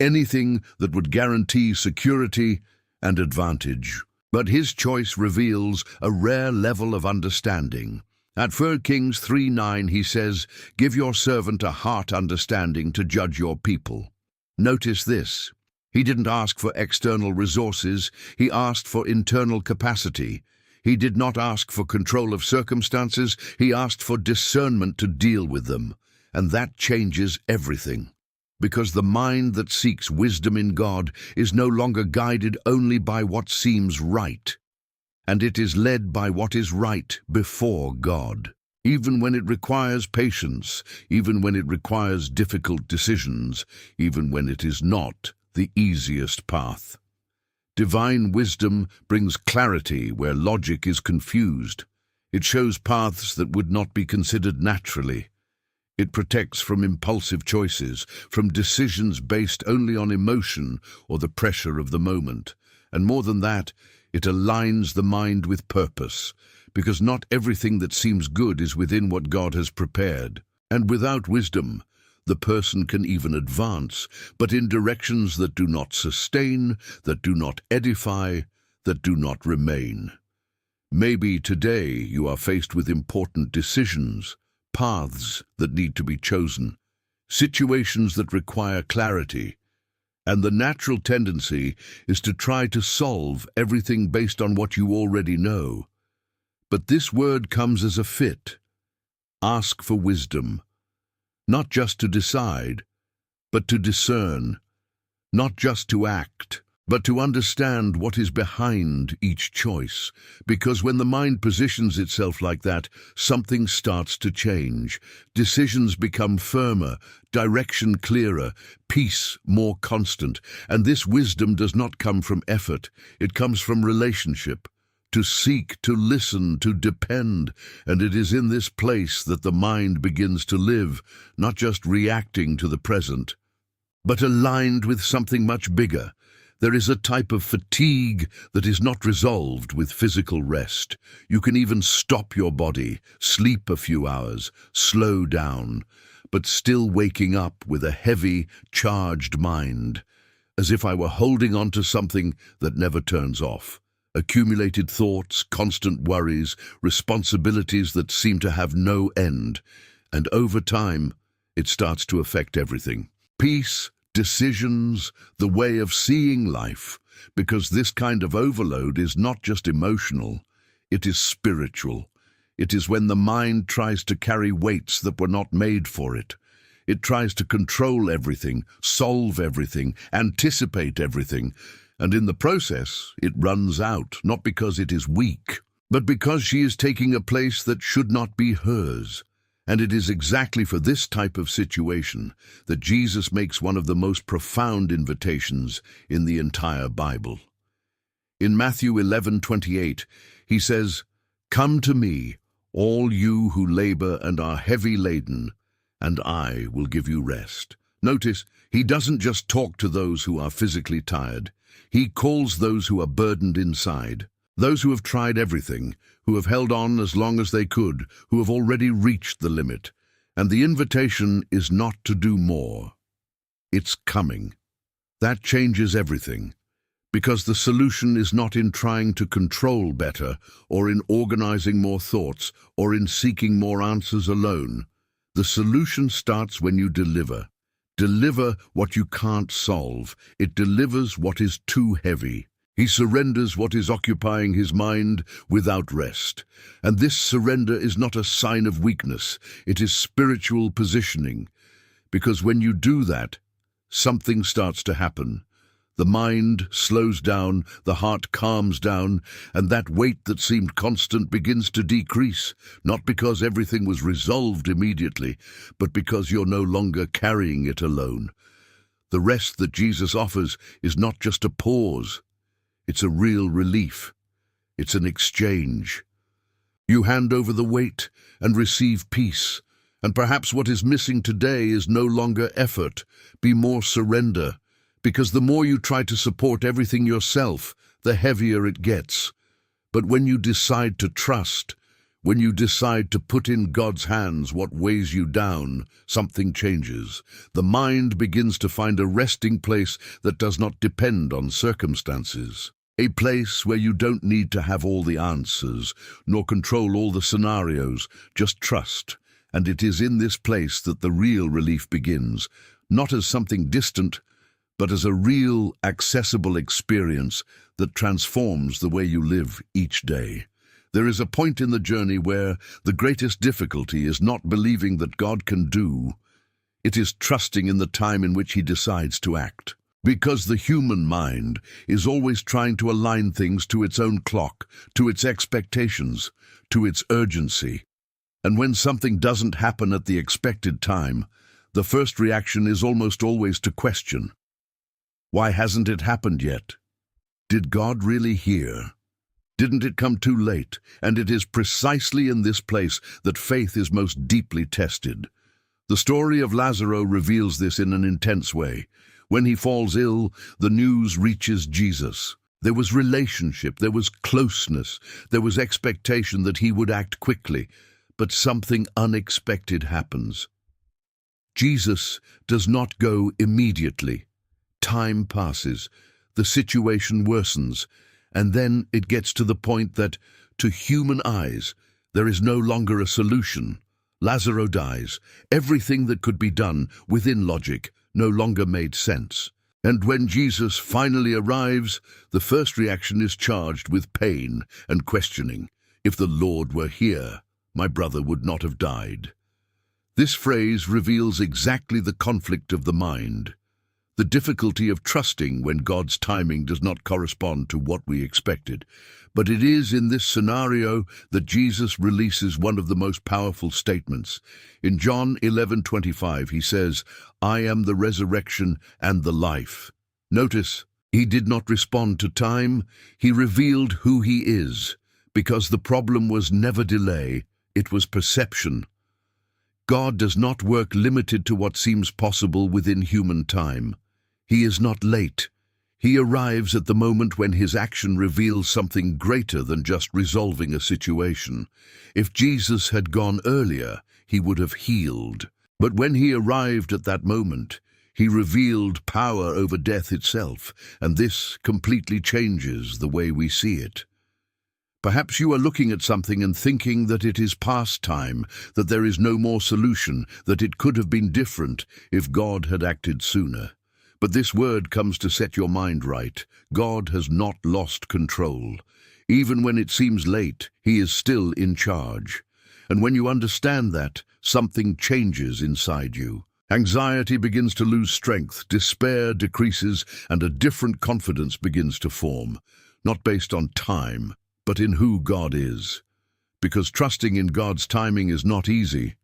anything that would guarantee security and advantage. But his choice reveals a rare level of understanding. At 1 Kings 3:9 he says, "Give your servant a heart understanding to judge your people." Notice this. He didn't ask for external resources, he asked for internal capacity. He did not ask for control of circumstances, he asked for discernment to deal with them. And that changes everything. Because the mind that seeks wisdom in God is no longer guided only by what seems right, and it is led by what is right before God. Even when it requires patience, even when it requires difficult decisions, even when it is not the easiest path. Divine wisdom brings clarity where logic is confused. It shows paths that would not be considered naturally. It protects from impulsive choices, from decisions based only on emotion or the pressure of the moment. And more than that, it aligns the mind with purpose, because not everything that seems good is within what God has prepared. And without wisdom, the person can even advance, but in directions that do not sustain, that do not edify, that do not remain. Maybe today you are faced with important decisions, paths that need to be chosen, situations that require clarity, and the natural tendency is to try to solve everything based on what you already know. But this word comes as a fit. Ask for wisdom, not just to decide, but to discern, not just to act, but to understand what is behind each choice. Because when the mind positions itself like that, something starts to change. Decisions become firmer, direction clearer, peace more constant. And this wisdom does not come from effort, it comes from relationship. To seek, to listen, to depend. And it is in this place that the mind begins to live, not just reacting to the present, but aligned with something much bigger. There is a type of fatigue that is not resolved with physical rest. You can even stop your body, sleep a few hours, slow down, but still waking up with a heavy, charged mind, as if I were holding on to something that never turns off. Accumulated thoughts, constant worries, responsibilities that seem to have no end. And over time, it starts to affect everything. Peace, decisions, the way of seeing life, because this kind of overload is not just emotional, it is spiritual. It is when the mind tries to carry weights that were not made for it. It tries to control everything, solve everything, anticipate everything, and in the process it runs out, not because it is weak, but because she is taking a place that should not be hers. And it is exactly for this type of situation that Jesus makes one of the most profound invitations in the entire Bible. In Matthew 11:28, he says, "Come to me, all you who labor and are heavy laden, and I will give you rest." Notice, he doesn't just talk to those who are physically tired. He calls those who are burdened inside, those who have tried everything, who have held on as long as they could, who have already reached the limit. And the invitation is not to do more. It's coming. That changes everything. Because the solution is not in trying to control better, or in organizing more thoughts, or in seeking more answers alone. The solution starts when you deliver. Deliver what you can't solve. It delivers what is too heavy. He surrenders what is occupying his mind without rest. And this surrender is not a sign of weakness, it is spiritual positioning. Because when you do that, something starts to happen. The mind slows down, the heart calms down, and that weight that seemed constant begins to decrease, not because everything was resolved immediately, but because you're no longer carrying it alone. The rest that Jesus offers is not just a pause. It's a real relief. It's an exchange. You hand over the weight and receive peace. And perhaps what is missing today is no longer effort, be more surrender. Because the more you try to support everything yourself, the heavier it gets. But when you decide to trust, When you decide to put in God's hands what weighs you down, something changes. The mind begins to find a resting place that does not depend on circumstances. A place where you don't need to have all the answers, nor control all the scenarios, just trust. And it is in this place that the real relief begins, not as something distant, but as a real, accessible experience that transforms the way you live each day. There is a point in the journey where the greatest difficulty is not believing that God can do, it is trusting in the time in which He decides to act. Because the human mind is always trying to align things to its own clock, to its expectations, to its urgency. And when something doesn't happen at the expected time, the first reaction is almost always to question. Why hasn't it happened yet? Did God really hear? Didn't it come too late? And it is precisely in this place that faith is most deeply tested. The story of Lazarus reveals this in an intense way. When he falls ill, the news reaches Jesus. There was relationship, there was closeness, there was expectation that he would act quickly, but something unexpected happens. Jesus does not go immediately. Time passes, the situation worsens, and then it gets to the point that, to human eyes, there is no longer a solution. Lazarus dies. Everything that could be done within logic no longer made sense. And when Jesus finally arrives, the first reaction is charged with pain and questioning. If the Lord were here, my brother would not have died. This phrase reveals exactly the conflict of the mind, the difficulty of trusting when God's timing does not correspond to what we expected. But it is in this scenario that Jesus releases one of the most powerful statements. In John 11:25, he says, "I am the resurrection and the life." Notice, he did not respond to time, he revealed who he is, because the problem was never delay, it was perception. God does not work limited to what seems possible within human time. He is not late. He arrives at the moment when his action reveals something greater than just resolving a situation. If Jesus had gone earlier, he would have healed. But when he arrived at that moment, he revealed power over death itself, and this completely changes the way we see it. Perhaps you are looking at something and thinking that it is past time, that there is no more solution, that it could have been different if God had acted sooner. But this word comes to set your mind right. God has not lost control. Even when it seems late, He is still in charge. And when you understand that, something changes inside you. Anxiety begins to lose strength, despair decreases, and a different confidence begins to form, not based on time, but in who God is. Because trusting in God's timing is not easy,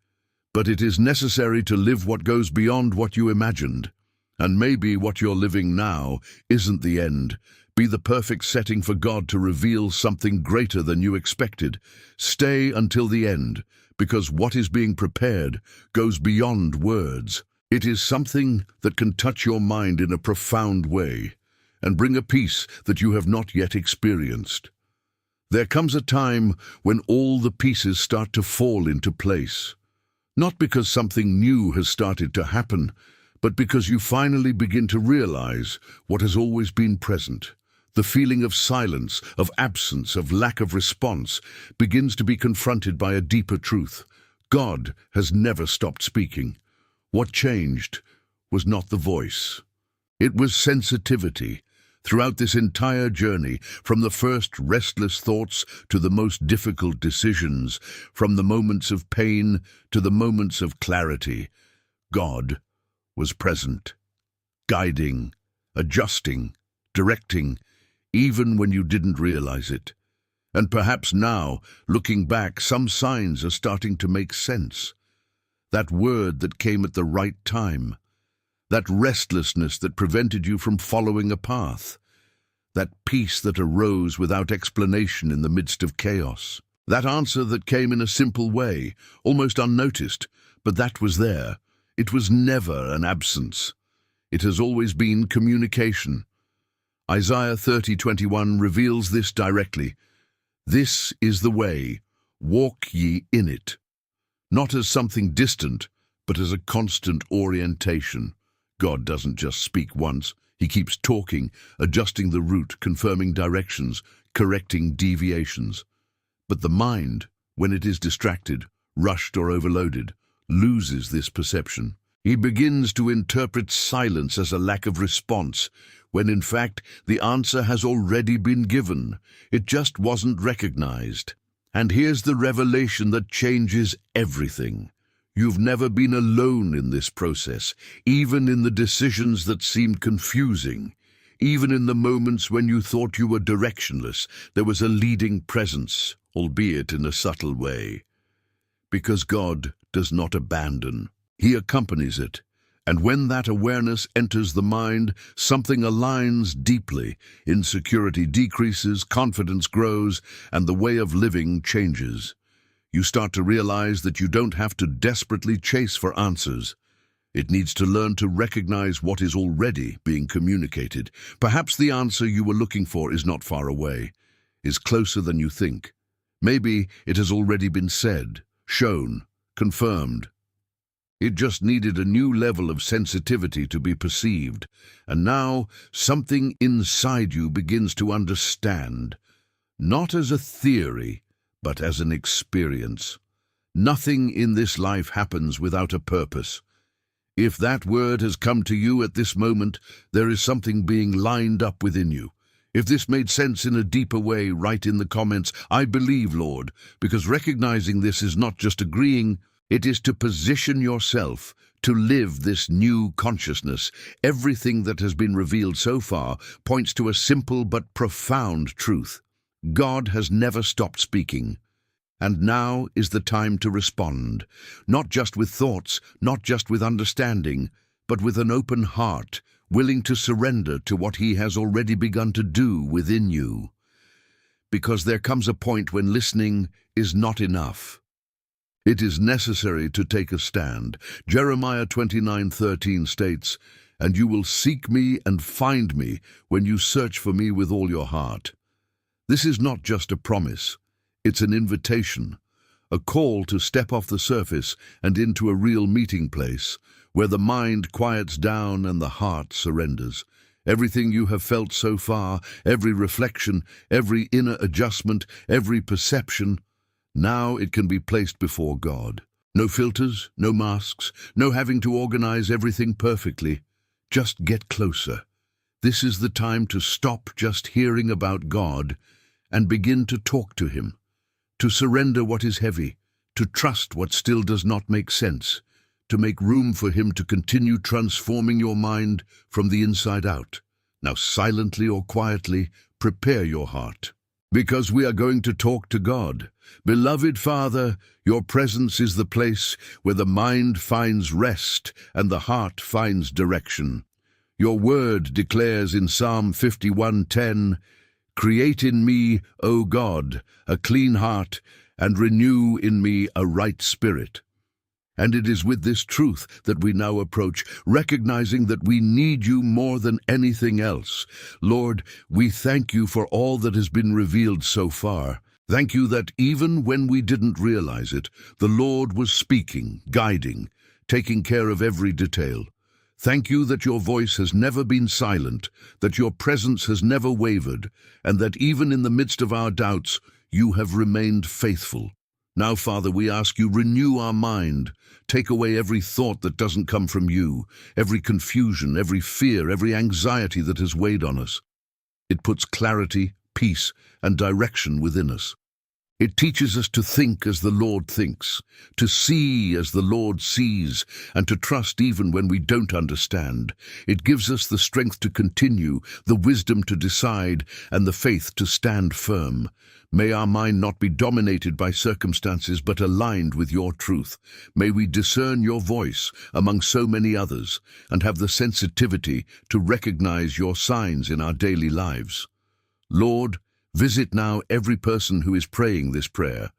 but it is necessary to live what goes beyond what you imagined. And maybe what you're living now isn't the end. Be the perfect setting for God to reveal something greater than you expected. Stay until the end, because what is being prepared goes beyond words. It is something that can touch your mind in a profound way and bring a peace that you have not yet experienced. There comes a time when all the pieces start to fall into place, not because something new has started to happen, but because you finally begin to realize what has always been present. The feeling of silence, of absence, of lack of response begins to be confronted by a deeper truth. God has never stopped speaking. What changed was not the voice. It was sensitivity. Throughout this entire journey, from the first restless thoughts to the most difficult decisions, from the moments of pain to the moments of clarity, God was present, guiding, adjusting, directing, even when you didn't realize it. And perhaps now, looking back, some signs are starting to make sense. That word that came at the right time, that restlessness that prevented you from following a path, that peace that arose without explanation in the midst of chaos, that answer that came in a simple way, almost unnoticed, but that was there. It was never an absence. It has always been communication. Isaiah 30:21 reveals this directly. This is the way. Walk ye in it, not as something distant, but as a constant orientation. God doesn't just speak once. He keeps talking, adjusting the route, confirming directions, correcting deviations. But the mind, when it is distracted, rushed or overloaded, loses this perception. He begins to interpret silence as a lack of response, when in fact the answer has already been given. It just wasn't recognized. And here's the revelation that changes everything. You've never been alone in this process, even in the decisions that seemed confusing. Even in the moments when you thought you were directionless, there was a leading presence, albeit in a subtle way. Because God does not abandon. He accompanies it. And when that awareness enters the mind, something aligns deeply. Insecurity decreases, confidence grows, and the way of living changes. You start to realize that you don't have to desperately chase for answers. It needs to learn to recognize what is already being communicated. Perhaps the answer you were looking for is not far away, is closer than you think. Maybe it has already been said, shown, confirmed. It just needed a new level of sensitivity to be perceived, and now something inside you begins to understand, not as a theory, but as an experience. Nothing in this life happens without a purpose. If that word has come to you at this moment, there is something being lined up within you. If this made sense in a deeper way, write in the comments, "I believe, Lord," because recognizing this is not just agreeing, it is to position yourself to live this new consciousness. Everything that has been revealed so far points to a simple but profound truth. God has never stopped speaking. And now is the time to respond, not just with thoughts, not just with understanding, but with an open heart, willing to surrender to what He has already begun to do within you. Because there comes a point when listening is not enough. It is necessary to take a stand. Jeremiah 29:13 states, "And you will seek me and find me when you search for me with all your heart." This is not just a promise. It's an invitation, a call to step off the surface and into a real meeting place, where the mind quiets down and the heart surrenders. Everything you have felt so far, every reflection, every inner adjustment, every perception, now it can be placed before God. No filters, no masks, no having to organize everything perfectly. Just get closer. This is the time to stop just hearing about God and begin to talk to Him, to surrender what is heavy, to trust what still does not make sense, to make room for Him to continue transforming your mind from the inside out. Now, silently or quietly, prepare your heart, because we are going to talk to God. Beloved Father, your presence is the place where the mind finds rest and the heart finds direction. Your word declares in Psalm 51:10, "Create in me, O God, a clean heart, and renew in me a right spirit." And it is with this truth that we now approach, recognizing that we need you more than anything else. Lord, we thank you for all that has been revealed so far. Thank you that even when we didn't realize it, the Lord was speaking, guiding, taking care of every detail. Thank you that your voice has never been silent, that your presence has never wavered, and that even in the midst of our doubts, you have remained faithful. Now, Father, we ask you, renew our mind. Take away every thought that doesn't come from you, every confusion, every fear, every anxiety that has weighed on us. It puts clarity, peace, and direction within us. It teaches us to think as the Lord thinks, to see as the Lord sees, and to trust even when we don't understand. It gives us the strength to continue, the wisdom to decide, and the faith to stand firm. May our mind not be dominated by circumstances, but aligned with your truth. May we discern your voice among so many others, and have the sensitivity to recognize your signs in our daily lives. Lord, visit now every person who is praying this prayer.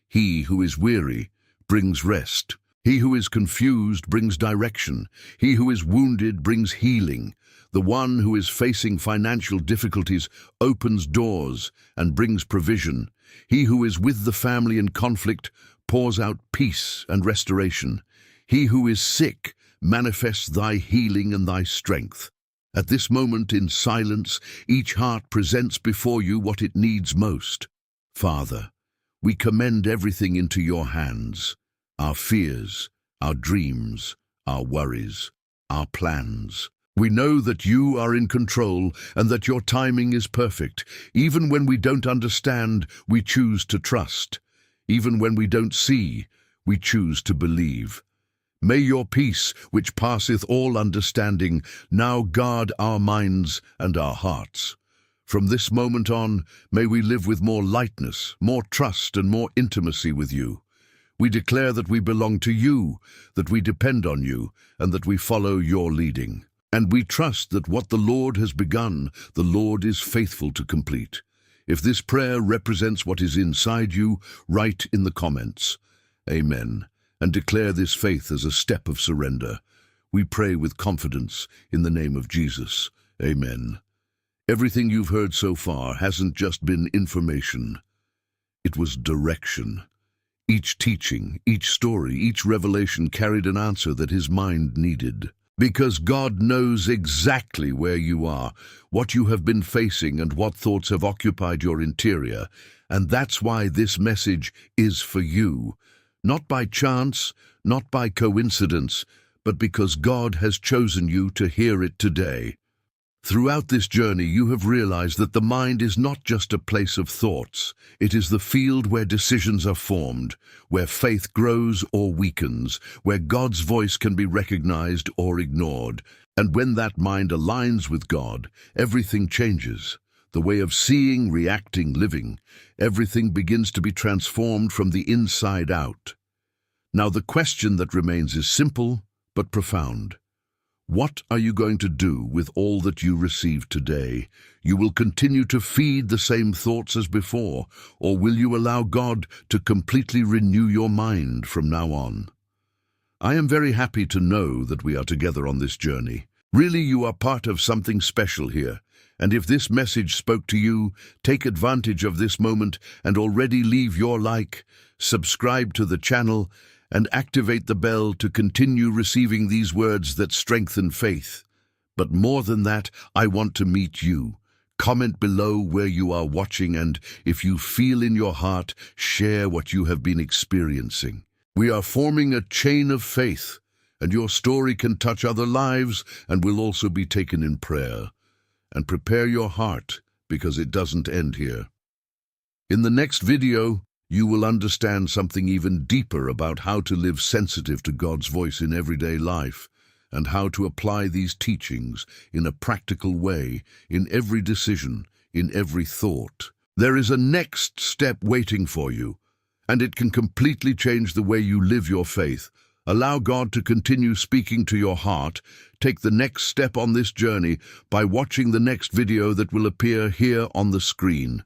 He who is weary brings rest. He who is confused brings direction. He who is wounded brings healing. The one who is facing financial difficulties opens doors and brings provision. He who is with the family in conflict pours out peace and restoration. He who is sick manifests thy healing and thy strength. At this moment in silence, each heart presents before you what it needs most. Father, we commend everything into your hands, our fears, our dreams, our worries, our plans. We know that you are in control and that your timing is perfect. Even when we don't understand, we choose to trust. Even when we don't see, we choose to believe. May your peace, which passeth all understanding, now guard our minds and our hearts. From this moment on, may we live with more lightness, more trust, and more intimacy with you. We declare that we belong to you, that we depend on you, and that we follow your leading. And we trust that what the Lord has begun, the Lord is faithful to complete. If this prayer represents what is inside you, write in the comments, Amen, and declare this faith as a step of surrender. We pray with confidence in the name of Jesus. Amen. Everything you've heard so far hasn't just been information. It was direction. Each teaching, each story, each revelation carried an answer that his mind needed. Because God knows exactly where you are, what you have been facing, and what thoughts have occupied your interior. And that's why this message is for you. Not by chance, not by coincidence, but because God has chosen you to hear it today. Throughout this journey, you have realized that the mind is not just a place of thoughts. It is the field where decisions are formed, where faith grows or weakens, where God's voice can be recognized or ignored. And when that mind aligns with God, everything changes. The way of seeing, reacting, living, everything begins to be transformed from the inside out. Now, the question that remains is simple but profound. What are you going to do with all that you received today? You will continue to feed the same thoughts as before, or will you allow God to completely renew your mind from now on? I am very happy to know that we are together on this journey. Really, you are part of something special here. And if this message spoke to you, take advantage of this moment and already leave your like, subscribe to the channel, and activate the bell to continue receiving these words that strengthen faith. But more than that, I want to meet you. Comment below where you are watching, and if you feel in your heart, share what you have been experiencing. We are forming a chain of faith, and your story can touch other lives and will also be taken in prayer. And prepare your heart, because it doesn't end here. In the next video, you will understand something even deeper about how to live sensitive to God's voice in everyday life, and how to apply these teachings in a practical way, in every decision, in every thought. There is a next step waiting for you, and it can completely change the way you live your faith. Allow God to continue speaking to your heart. Take the next step on this journey by watching the next video that will appear here on the screen.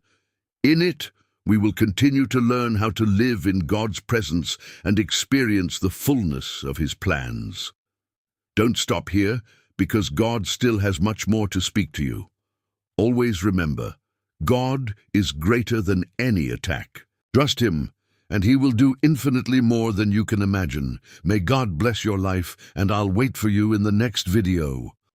In it, we will continue to learn how to live in God's presence and experience the fullness of His plans. Don't stop here, because God still has much more to speak to you. Always remember, God is greater than any attack. Trust Him, and He will do infinitely more than you can imagine. May God bless your life, and I'll wait for you in the next video.